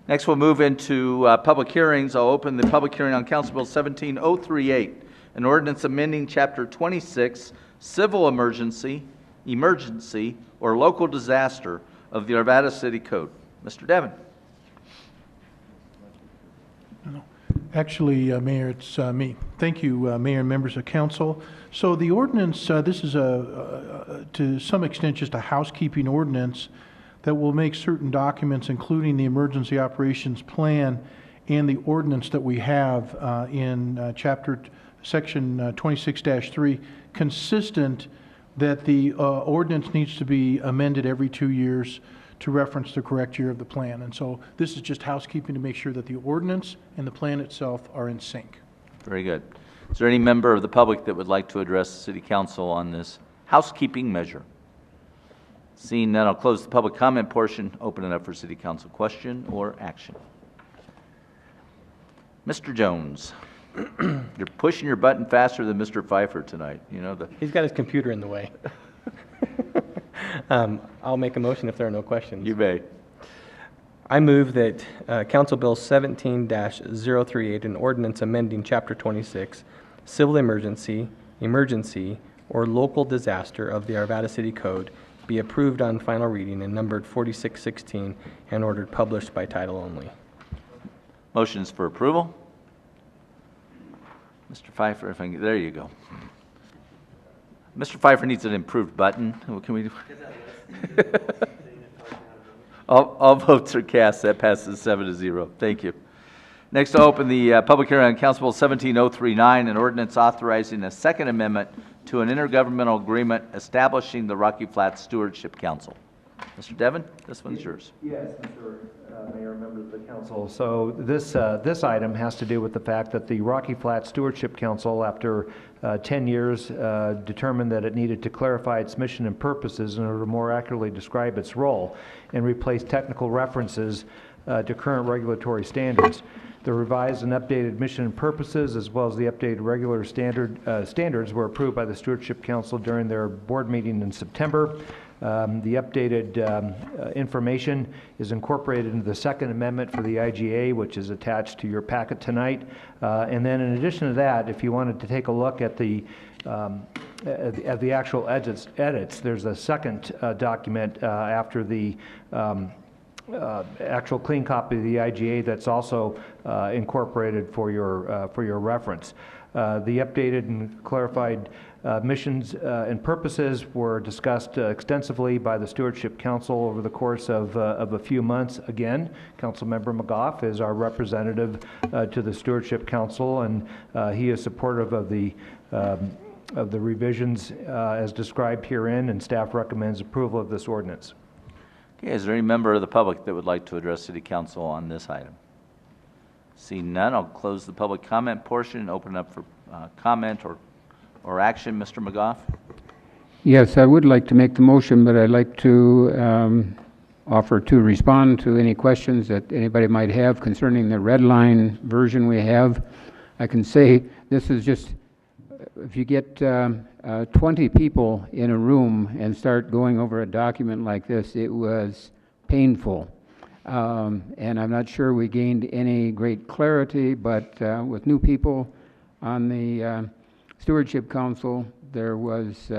[SPEAKER 1] Next, we'll move into public hearings. I'll open the public hearing on Council Bill 17038, an ordinance amending Chapter 26, Civil Emergency, or Local Disaster of the Arvada City Code. Mr. Devon.
[SPEAKER 19] Actually, Mayor, it's me. Thank you, Mayor and members of council. So the ordinance, this is to some extent just a housekeeping ordinance that will make certain documents, including the emergency operations plan and the ordinance that we have in section 26-3, consistent that the ordinance needs to be amended every 2 years to reference the correct year of the plan. And so this is just housekeeping to make sure that the ordinance and the plan itself are in sync.
[SPEAKER 1] Very good. Is there any member of the public that would like to address the City Council on this housekeeping measure? Seeing none, I'll close the public comment portion, open it up for City Council question or action. Mr. Jones, you're pushing your button faster than Mr. Pfeiffer tonight. You know the.
[SPEAKER 17] He's got his computer in the way. I'll make a motion if there are no questions.
[SPEAKER 1] You may.
[SPEAKER 17] I move that Council Bill 17-038, an ordinance amending Chapter 26, Civil Emergency, or Local Disaster of the Arvada City Code, be approved on final reading and numbered 4616 and ordered published by title only.
[SPEAKER 1] Motions for approval. Mr. Pfeiffer, if I can, there you go. Mr. Pfeiffer needs an improved button. What can we do? All votes are cast. That passes 7-0. Thank you. Next, I'll open the public hearing on Council Bill 17039, an ordinance authorizing a second amendment to an intergovernmental agreement establishing the Rocky Flats Stewardship Council. Mr. Devon, this one's yours.
[SPEAKER 16] Yes, Mr. Mayor, members of the council. So this item has to do with the fact that the Rocky Flats Stewardship Council, after 10 years, determined that it needed to clarify its mission and purposes in order to more accurately describe its role and replace technical references to current regulatory standards. The revised and updated mission and purposes, as well as the updated regular standards, were approved by the Stewardship Council during their board meeting in September. The updated information is incorporated into the Second Amendment for the IGA, which is attached to your packet tonight. And then in addition to that, if you wanted to take a look at the actual edits, there's a second document after the actual clean copy of the IGA that's also incorporated for your reference. The updated and clarified missions and purposes were discussed extensively by the Stewardship Council over the course of a few months. Again, Councilmember McGough is our representative to the Stewardship Council, and he is supportive of the revisions as described herein, and staff recommends approval of this ordinance.
[SPEAKER 1] Okay, is there any member of the public that would like to address City Council on this item? Seeing none, I'll close the public comment portion and open it up for comment or action. Mr. McGough?
[SPEAKER 11] Yes, I would like to make the motion, but I'd like to offer to respond to any questions that anybody might have concerning the red line version we have. I can say this is just, if you get 20 people in a room and start going over a document like this, it was painful. And I'm not sure we gained any great clarity, but with new people on the Stewardship Council, there was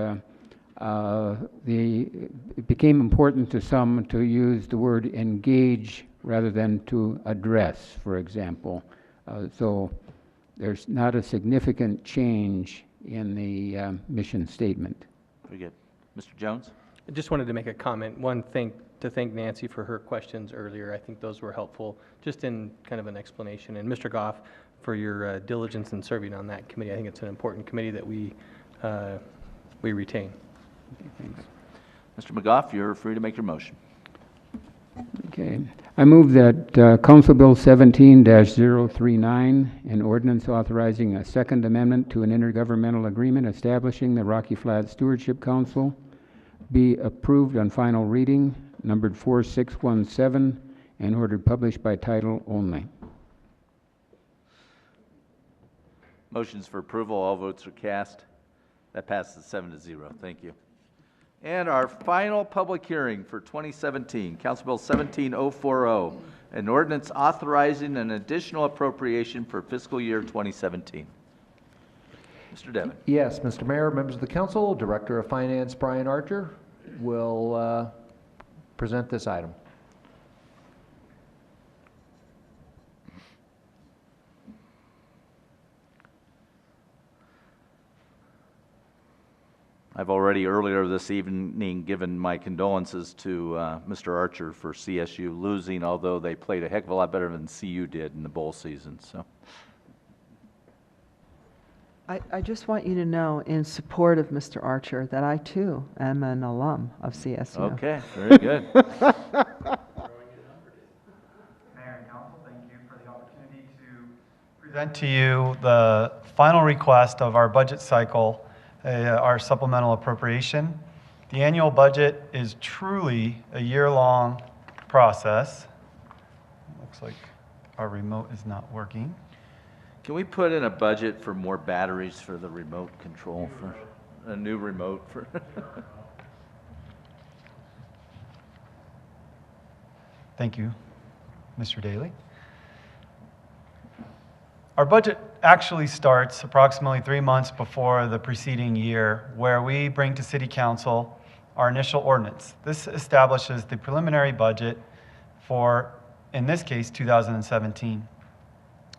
[SPEAKER 11] it became important to some to use the word engage rather than to address, for example. So there's not a significant change in the mission statement.
[SPEAKER 1] Very good. Mr. Jones?
[SPEAKER 17] I just wanted to make a comment. To thank Nancy for her questions earlier. I think those were helpful, just in kind of an explanation. And Mr. Goff, for your diligence in serving on that committee. I think it's an important committee that we retain.
[SPEAKER 1] Thanks. Mr. McGough, you're free to make your motion.
[SPEAKER 11] Okay. I move that Council Bill 17-039, an ordinance authorizing a second amendment to an intergovernmental agreement establishing the Rocky Flats Stewardship Council, be approved on final reading, numbered 4617, and ordered published by title only.
[SPEAKER 1] Motions for approval. All votes are cast. That passes 7-0. Thank you. And our final public hearing for 2017, Council Bill 17040, an ordinance authorizing an additional appropriation for fiscal year 2017. Mr. Devon.
[SPEAKER 16] Yes, Mr. Mayor, members of the council, Director of Finance Brian Archer will present this item.
[SPEAKER 1] I've already earlier this evening given my condolences to Mr. Archer for CSU losing, although they played a heck of a lot better than CU did in the bowl season. So,
[SPEAKER 6] I just want you to know, in support of Mr. Archer, that I too am an alum of CSU.
[SPEAKER 1] Okay, very good.
[SPEAKER 5] Mayor and Council, thank you for the opportunity to present
[SPEAKER 20] Present to you the final request of our budget cycle, our supplemental appropriation. The annual budget is truly a year-long process. Looks like our remote is not working.
[SPEAKER 1] Can we put in a budget for more batteries for the remote control, for a new remote for?
[SPEAKER 20] Thank you, Mr. Daly. Our budget actually starts approximately 3 months before the preceding year, where we bring to City Council our initial ordinance. This establishes the preliminary budget for, in this case, 2017.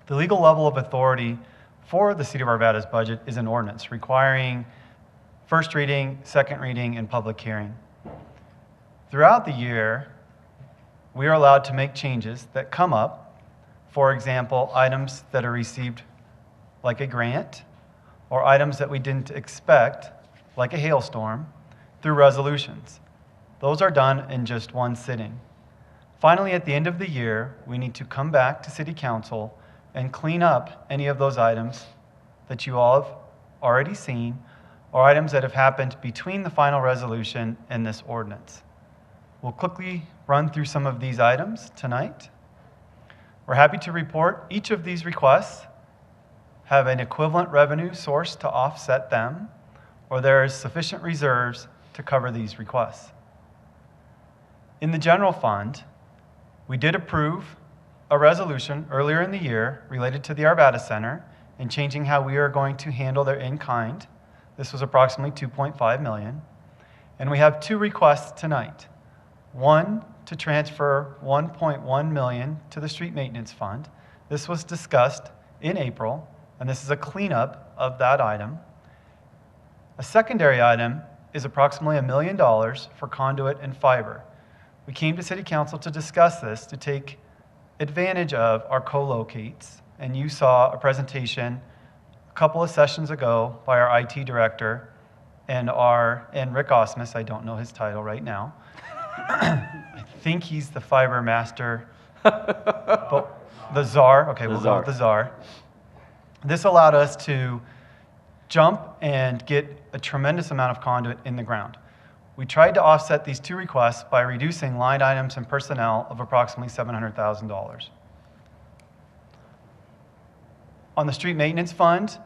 [SPEAKER 20] The legal level of authority for the City of Arvada's budget is an ordinance requiring first reading, second reading, and public hearing. Throughout the year, we are allowed to make changes that come up. For example, items that are received like a grant, or items that we didn't expect, like a hailstorm, through resolutions. Those are done in just one sitting. Finally, at the end of the year, we need to come back to City Council and clean up any of those items that you all have already seen, or items that have happened between the final resolution and this ordinance. We'll quickly run through some of these items tonight. We're happy to report each of these requests have an equivalent revenue source to offset them, or there is sufficient reserves to cover these requests. In the general fund, we did approve a resolution earlier in the year related to the Arvada Center and changing how we are going to handle their in-kind. This was approximately $2.5 million. And we have 2 requests tonight. One, to transfer $1.1 million to the street maintenance fund. This was discussed in April, and this is a cleanup of that item. A secondary item is approximately $1 million for conduit and fiber. We came to City Council to discuss this, to take advantage of our co-locates, and you saw a presentation a couple of sessions ago by our IT director and Rick Osmus. I don't know his title right now. I think he's the fiber master, but the czar. Okay, we'll go with the czar. This allowed us to jump and get a tremendous amount of conduit in the ground. We tried to offset these 2 requests by reducing line items and personnel of approximately $700,000. On the street maintenance fund,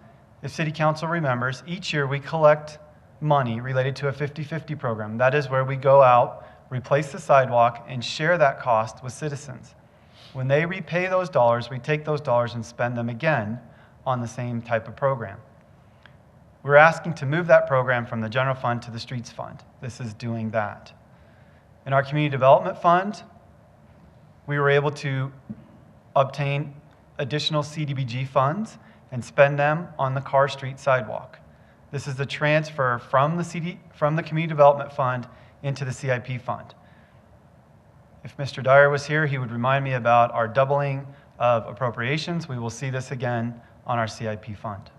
[SPEAKER 20] if City Council remembers, each year we collect money related to a 50-50 program. That is where we go out, replace the sidewalk, and share that cost with citizens. When they repay those dollars, we take those dollars and spend them again on the same type of program. We're asking to move that program from the general fund to the streets fund. This is doing that. In our community development fund, we were able to obtain additional CDBG funds and spend them on the Carr Street sidewalk. This is the transfer from the community development fund into the CIP fund. If Mr. Dyer was here, he would remind me about our doubling of appropriations. We will see this again on our CIP fund.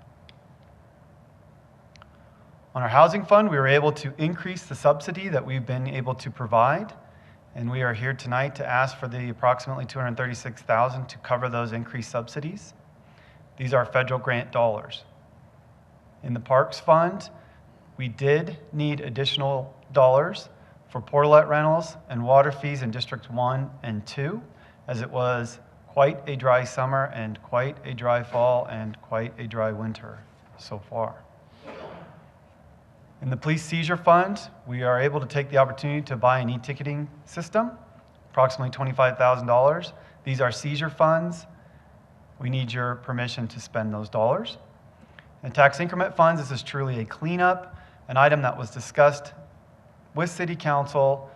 [SPEAKER 20] On our housing fund, we were able to increase the subsidy that we've been able to provide, and we are here tonight to ask for the approximately $236,000 to cover those increased subsidies. These are federal grant dollars. In the parks fund, we did need additional dollars for portalet rentals and water fees in Districts 1 and 2, as it was quite a dry summer and quite a dry fall and quite a dry winter so far. In the police seizure fund, we are able to take the opportunity to buy an e-ticketing system, approximately $25,000. These are seizure funds. We need your permission to spend those dollars. In tax increment funds, this is truly a cleanup, an item that was discussed with City Council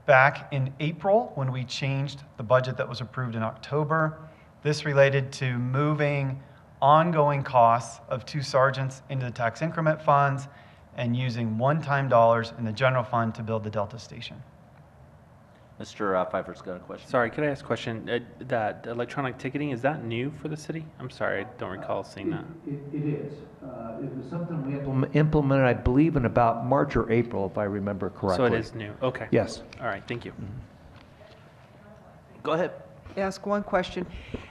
[SPEAKER 20] back in April when we changed the budget that was approved in October. This related to moving ongoing costs of 2 sergeants into the tax increment funds and using one-time dollars in the general fund to build the Delta Station.
[SPEAKER 1] Mr. Pfeiffer's got a question.
[SPEAKER 18] Sorry, could I ask a question? That electronic ticketing, is that new for the city? I'm sorry, I don't recall seeing that.
[SPEAKER 16] It is. It was something we implemented, I believe, in about March or April, if I remember correctly.
[SPEAKER 18] So it is new. Okay.
[SPEAKER 16] Yes.
[SPEAKER 18] All right, thank you.
[SPEAKER 1] Go ahead.
[SPEAKER 6] ask one question?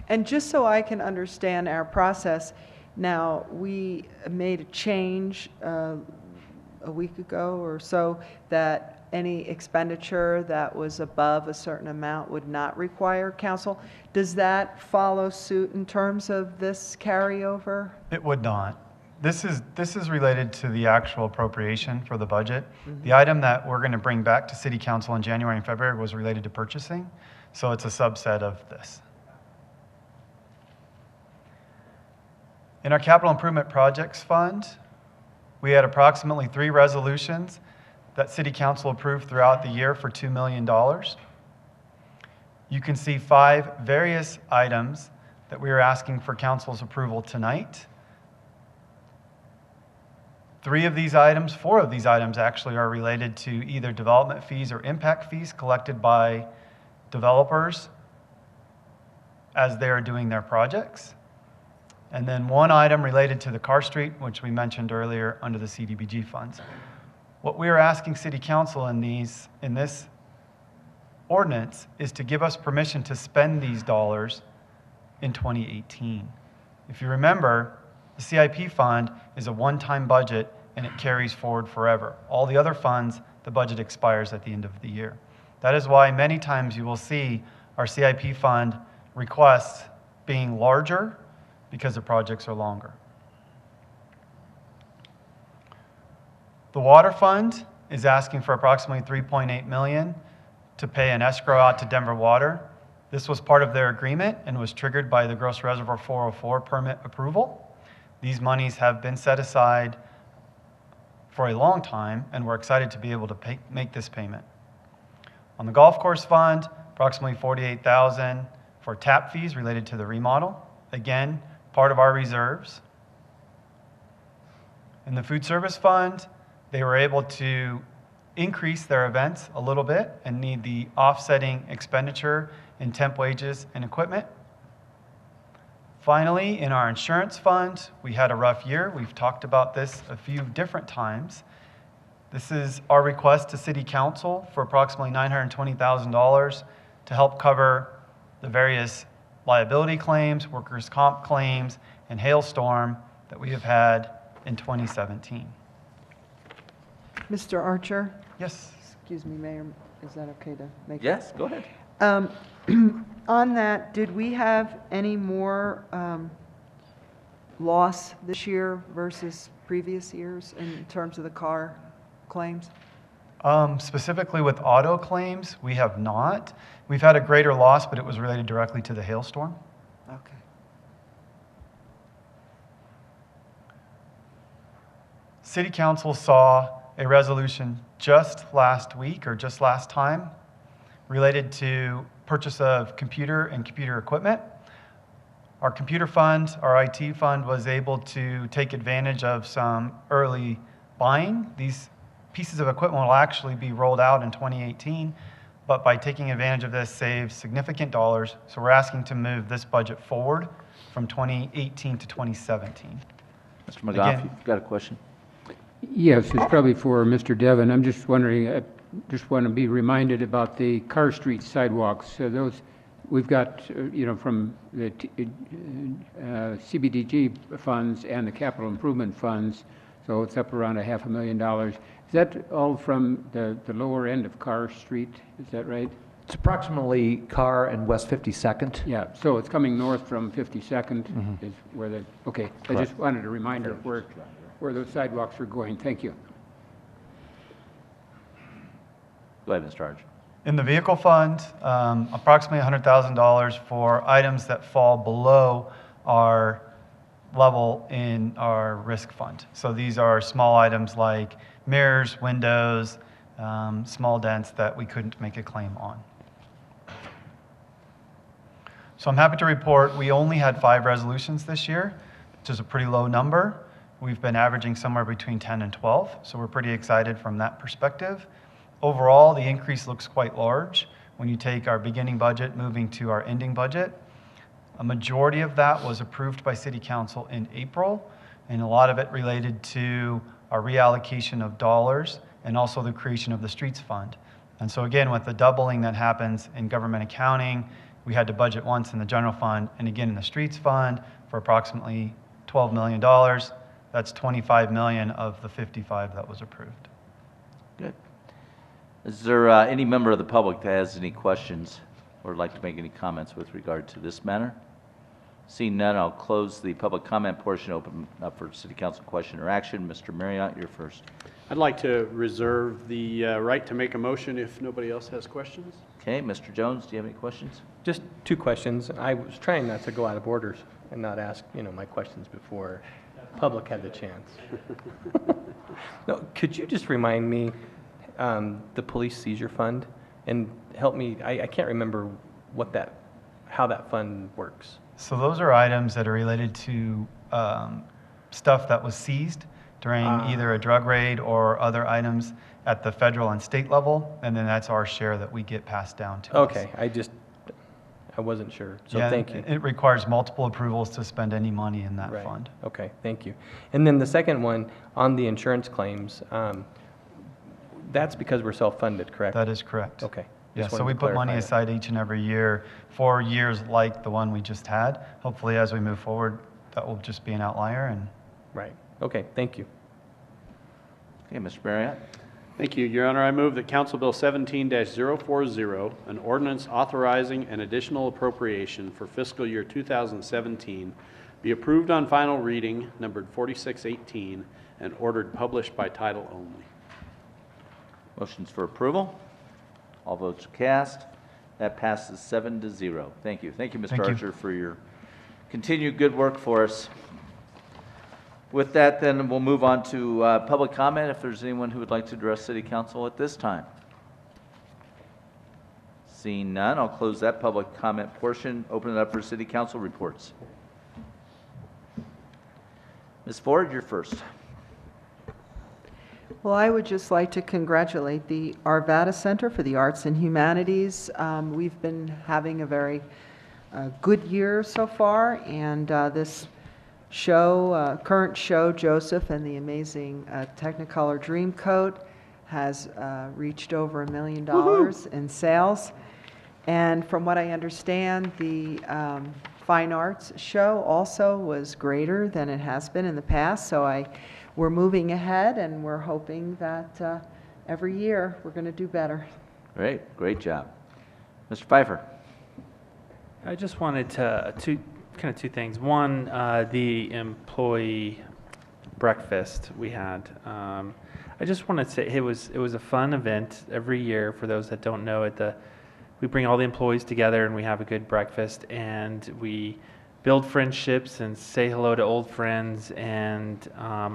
[SPEAKER 6] And just so I can understand our process, now, we made a change a week ago or so that any expenditure that was above a certain amount would not require council. Does that follow suit in terms of this carryover?
[SPEAKER 20] It would not. This is related to the actual appropriation for the budget. The item that we're going to bring back to City Council in January and February was related to purchasing, so it's a subset of this. In our Capital Improvement Projects Fund, we had approximately 3 resolutions that City Council approved throughout the year for $2 million. You can see 5 various items that we are asking for Council's approval tonight. 4 of these items actually are related to either development fees or impact fees collected by developers as they are doing their projects. And then 1 item related to the Carr Street, which we mentioned earlier under the CDBG funds. What we are asking City Council in this ordinance is to give us permission to spend these dollars in 2018. If you remember, the CIP fund is a one-time budget and it carries forward forever. All the other funds, the budget expires at the end of the year. That is why many times you will see our CIP fund requests being larger because the projects are longer. The water fund is asking for approximately $3.8 million to pay an escrow out to Denver Water. This was part of their agreement and was triggered by the Gross Reservoir 404 permit approval. These monies have been set aside for a long time, and we're excited to be able to make this payment. On the golf course fund, approximately $48,000 for tap fees related to the remodel. Again, part of our reserves. In the food service fund, they were able to increase their events a little bit and need the offsetting expenditure in temp wages and equipment. Finally, in our insurance fund, we had a rough year. We've talked about this a few different times. This is our request to City Council for approximately $920,000 to help cover the various liability claims, workers' comp claims, and hailstorm that we have had in 2017.
[SPEAKER 6] Mr. Archer?
[SPEAKER 20] Yes.
[SPEAKER 6] Excuse me, Mayor, is that okay to make?
[SPEAKER 1] Yes, go ahead.
[SPEAKER 6] On that, did we have any more loss this year versus previous years in terms of the car claims?
[SPEAKER 20] Specifically with auto claims, we have not. We've had a greater loss, but it was related directly to the hailstorm.
[SPEAKER 6] Okay.
[SPEAKER 20] City Council saw a resolution just last week or just last time related to purchase of computer and computer equipment. Our computer fund, our IT fund, was able to take advantage of some early buying. These pieces of equipment will actually be rolled out in 2018, but by taking advantage of this, save significant dollars. So we're asking to move this budget forward from 2018 to 2017.
[SPEAKER 1] Mr. McGough, you've got a question?
[SPEAKER 11] Yes, it's probably for Mr. Devon. I'm just wondering, I just want to be reminded about the Carr Street sidewalks. Those we've got, from the CBDG funds and the capital improvement funds, so it's up around $500,000. Is that all from the lower end of Carr Street? Is that right?
[SPEAKER 16] It's approximately Carr and West 52nd.
[SPEAKER 11] Yeah, so it's coming north from 52nd is where the, okay.
[SPEAKER 16] Correct.
[SPEAKER 11] I just wanted a reminder of where those sidewalks are going. Thank you.
[SPEAKER 1] Go ahead, Mr. Arch.
[SPEAKER 20] In the vehicle fund, approximately $100,000 for items that fall below our level in our risk fund. So these are small items like mirrors, windows, small dents that we couldn't make a claim on. So I'm happy to report we only had 5 resolutions this year, which is a pretty low number. We've been averaging somewhere between 10 and 12, so we're pretty excited from that perspective. Overall, the increase looks quite large when you take our beginning budget moving to our ending budget. A majority of that was approved by City Council in April, and a lot of it related to our reallocation of dollars and also the creation of the Streets Fund. And so again, with the doubling that happens in government accounting We had to budget once in the general fund and again in the streets fund for approximately $12 million. That's 25 million of the 55 that was approved.
[SPEAKER 1] Good. Is there any member of the public that has any questions or would like to make any comments with regard to this matter? Seeing none, I'll close the public comment portion, open up for City Council question or action. Mr. Marriott, you're first.
[SPEAKER 21] I'd like to reserve the right to make a motion if nobody else has questions.
[SPEAKER 1] Okay, Mr. Jones, do you have any questions?
[SPEAKER 17] Just two questions. I was trying not to go out of order and not ask, my questions before public had the chance. No, could you just remind me the police seizure fund and help me? I can't remember how that fund works.
[SPEAKER 20] So those are items that are related to stuff that was seized during either a drug raid or other items at the federal and state level, and then that's our share that we get passed down to us.
[SPEAKER 17] Okay, I wasn't sure, so
[SPEAKER 20] Yeah,
[SPEAKER 17] thank you.
[SPEAKER 20] It requires multiple approvals to spend any money in that fund.
[SPEAKER 17] Okay, thank you. And then the second one, on the insurance claims, that's because we're self-funded, correct?
[SPEAKER 20] That is correct.
[SPEAKER 17] Okay.
[SPEAKER 20] Yeah,
[SPEAKER 17] Just
[SPEAKER 20] so
[SPEAKER 17] wanted
[SPEAKER 20] we
[SPEAKER 17] to
[SPEAKER 20] put money
[SPEAKER 17] clarify
[SPEAKER 20] aside each and every year for years like the one we just had. Hopefully, as we move forward, that will just be an outlier. And
[SPEAKER 17] right. Okay, thank you.
[SPEAKER 1] Okay, Mr. Marriott.
[SPEAKER 21] Thank you, Your Honor. I move that Council Bill 17-040, an ordinance authorizing an additional appropriation for fiscal year 2017, be approved on final reading, numbered 4618, and ordered published by title only.
[SPEAKER 1] Motion's for approval. All votes are cast. That passes 7-0. Thank you. Thank you, Mr. Archer, for your continued good work for us. With that, then, we'll move on to public comment, if there's anyone who would like to address City Council at this time. Seeing none, I'll close that public comment portion, open it up for City Council reports. Ms. Ford, you're first.
[SPEAKER 6] Well, I would just like to congratulate the Arvada Center for the Arts and Humanities. We've been having a very good year so far, and this show, current show, Joseph and the Amazing Technicolor Dreamcoat, has reached over $1 million in sales. And from what I understand, the Fine Arts show also was greater than it has been in the past. So we're moving ahead, and we're hoping that every year we're going to do better.
[SPEAKER 1] Great job. Mr. Pfeiffer.
[SPEAKER 18] I just wanted to, two things. One, the employee breakfast we had. I just want to say it was a fun event every year. For those that don't know it, we bring all the employees together and we have a good breakfast, and we build friendships and say hello to old friends and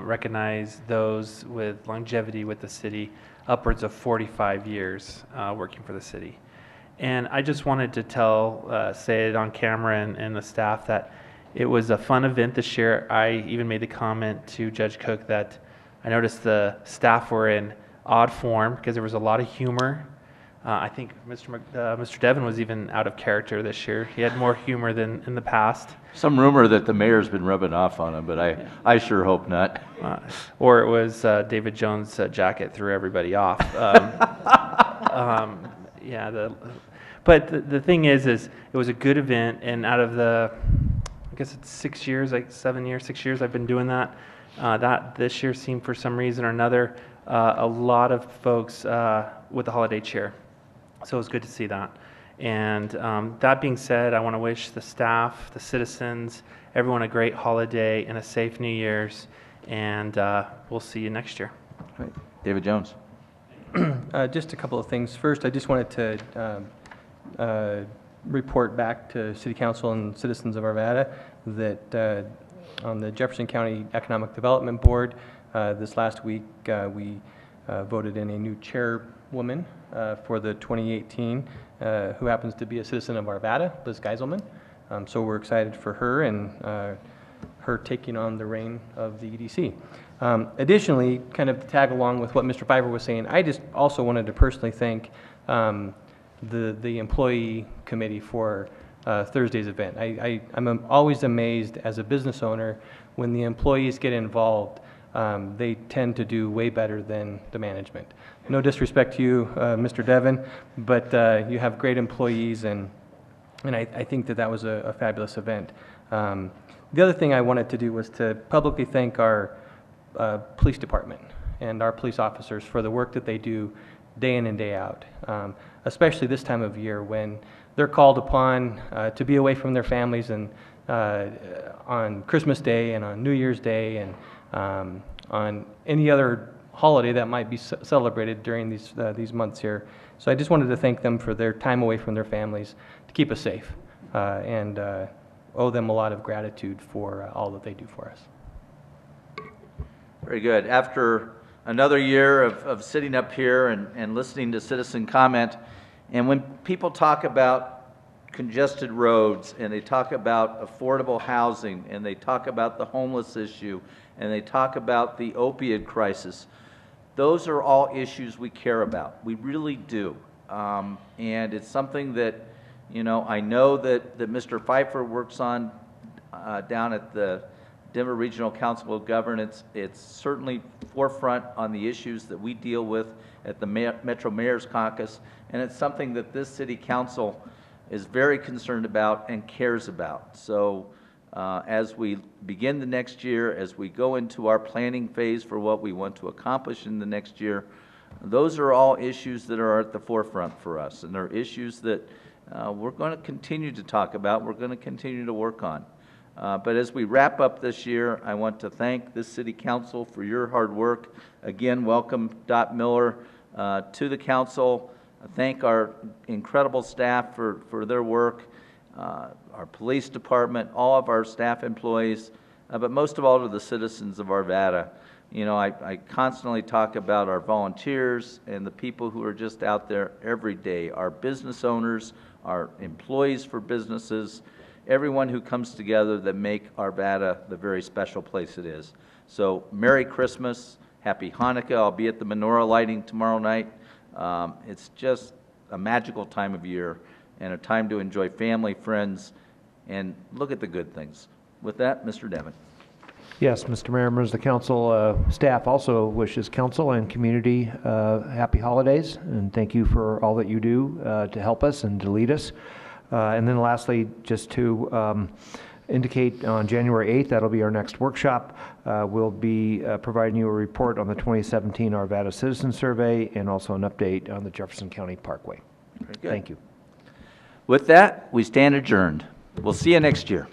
[SPEAKER 18] recognize those with longevity with the city, upwards of 45 years working for the city. And I just wanted to say it on camera and the staff that it was a fun event this year. I even made the comment to Judge Cook that I noticed the staff were in odd form because there was a lot of humor. I think Mr. Devon was even out of character this year. He had more humor than in the past.
[SPEAKER 1] Some rumor that the mayor's been rubbing off on him, but I sure hope not.
[SPEAKER 18] Or it was David Jones' jacket threw everybody off. But the thing is it was a good event, and out of I guess it's 6 years, 6 years I've been doing that. That this year seemed for some reason or another a lot of folks with the holiday cheer. So it was good to see that. And that being said, I want to wish the staff, the citizens, everyone a great holiday and a safe New Year's. And we'll see you next year.
[SPEAKER 1] Great. David Jones.
[SPEAKER 17] Just a couple of things. First, I just wanted to report back to City Council and citizens of Arvada that on the Jefferson County Economic Development Board this last week we voted in a new chairwoman for the 2018 who happens to be a citizen of Arvada, Liz Geiselman. So we're excited for her and her taking on the reign of the EDC. Additionally, kind of to tag along with what Mr. Pfeiffer was saying, I just also wanted to personally thank the employee committee for Thursday's event. I'm always amazed as a business owner when the employees get involved. They tend to do way better than the management. No disrespect to you, Mr. Devon, but you have great employees, and And I think that that was a fabulous event. The other thing I wanted to do was to publicly thank our police department and our police officers for the work that they do day in and day out, especially this time of year when they're called upon to be away from their families and on Christmas Day and on New Year's Day and on any other holiday that might be celebrated during these months here. So I just wanted to thank them for their time away from their families to keep us safe and owe them a lot of gratitude for all that they do for us.
[SPEAKER 1] Very good. After another year of sitting up here and listening to citizen comment, and when people talk about congested roads and they talk about affordable housing and they talk about the homeless issue and they talk about the opioid crisis, those are all issues we care about. We really do. And it's something that, you know, I know that Mr. Pfeiffer works on down at the Denver Regional Council of Governance. It's certainly forefront on the issues that we deal with at the Metro Mayor's Caucus, and it's something that this city council is very concerned about and cares about. So as we begin the next year, as we go into our planning phase for what we want to accomplish in the next year, those are all issues that are at the forefront for us, and they're issues that we're going to continue to talk about, we're going to continue to work on. But as we wrap up this year, I want to thank this city council for your hard work. Again, welcome Dot Miller to the council. Thank our incredible staff for their work, our police department, all of our staff employees, but most of all to the citizens of Arvada. You know, I constantly talk about our volunteers and the people who are just out there every day, our business owners, our employees for businesses, everyone who comes together that make Arvada the very special place it is. So Merry Christmas, Happy Hanukkah. I'll be at the menorah lighting tomorrow night. It's just a magical time of year and a time to enjoy family, friends, and look at the good things. With that, Mr. Devon.
[SPEAKER 16] Yes, Mr. Mayor, members of the council, staff also wishes council and community happy holidays, and thank you for all that you do to help us and to lead us. And then lastly, just to indicate on January 8th, that'll be our next workshop. We'll be providing you a report on the 2017 Arvada Citizen Survey and also an update on the Jefferson County Parkway.
[SPEAKER 1] Very good.
[SPEAKER 16] Thank you.
[SPEAKER 1] With that, we stand adjourned. We'll see you next year.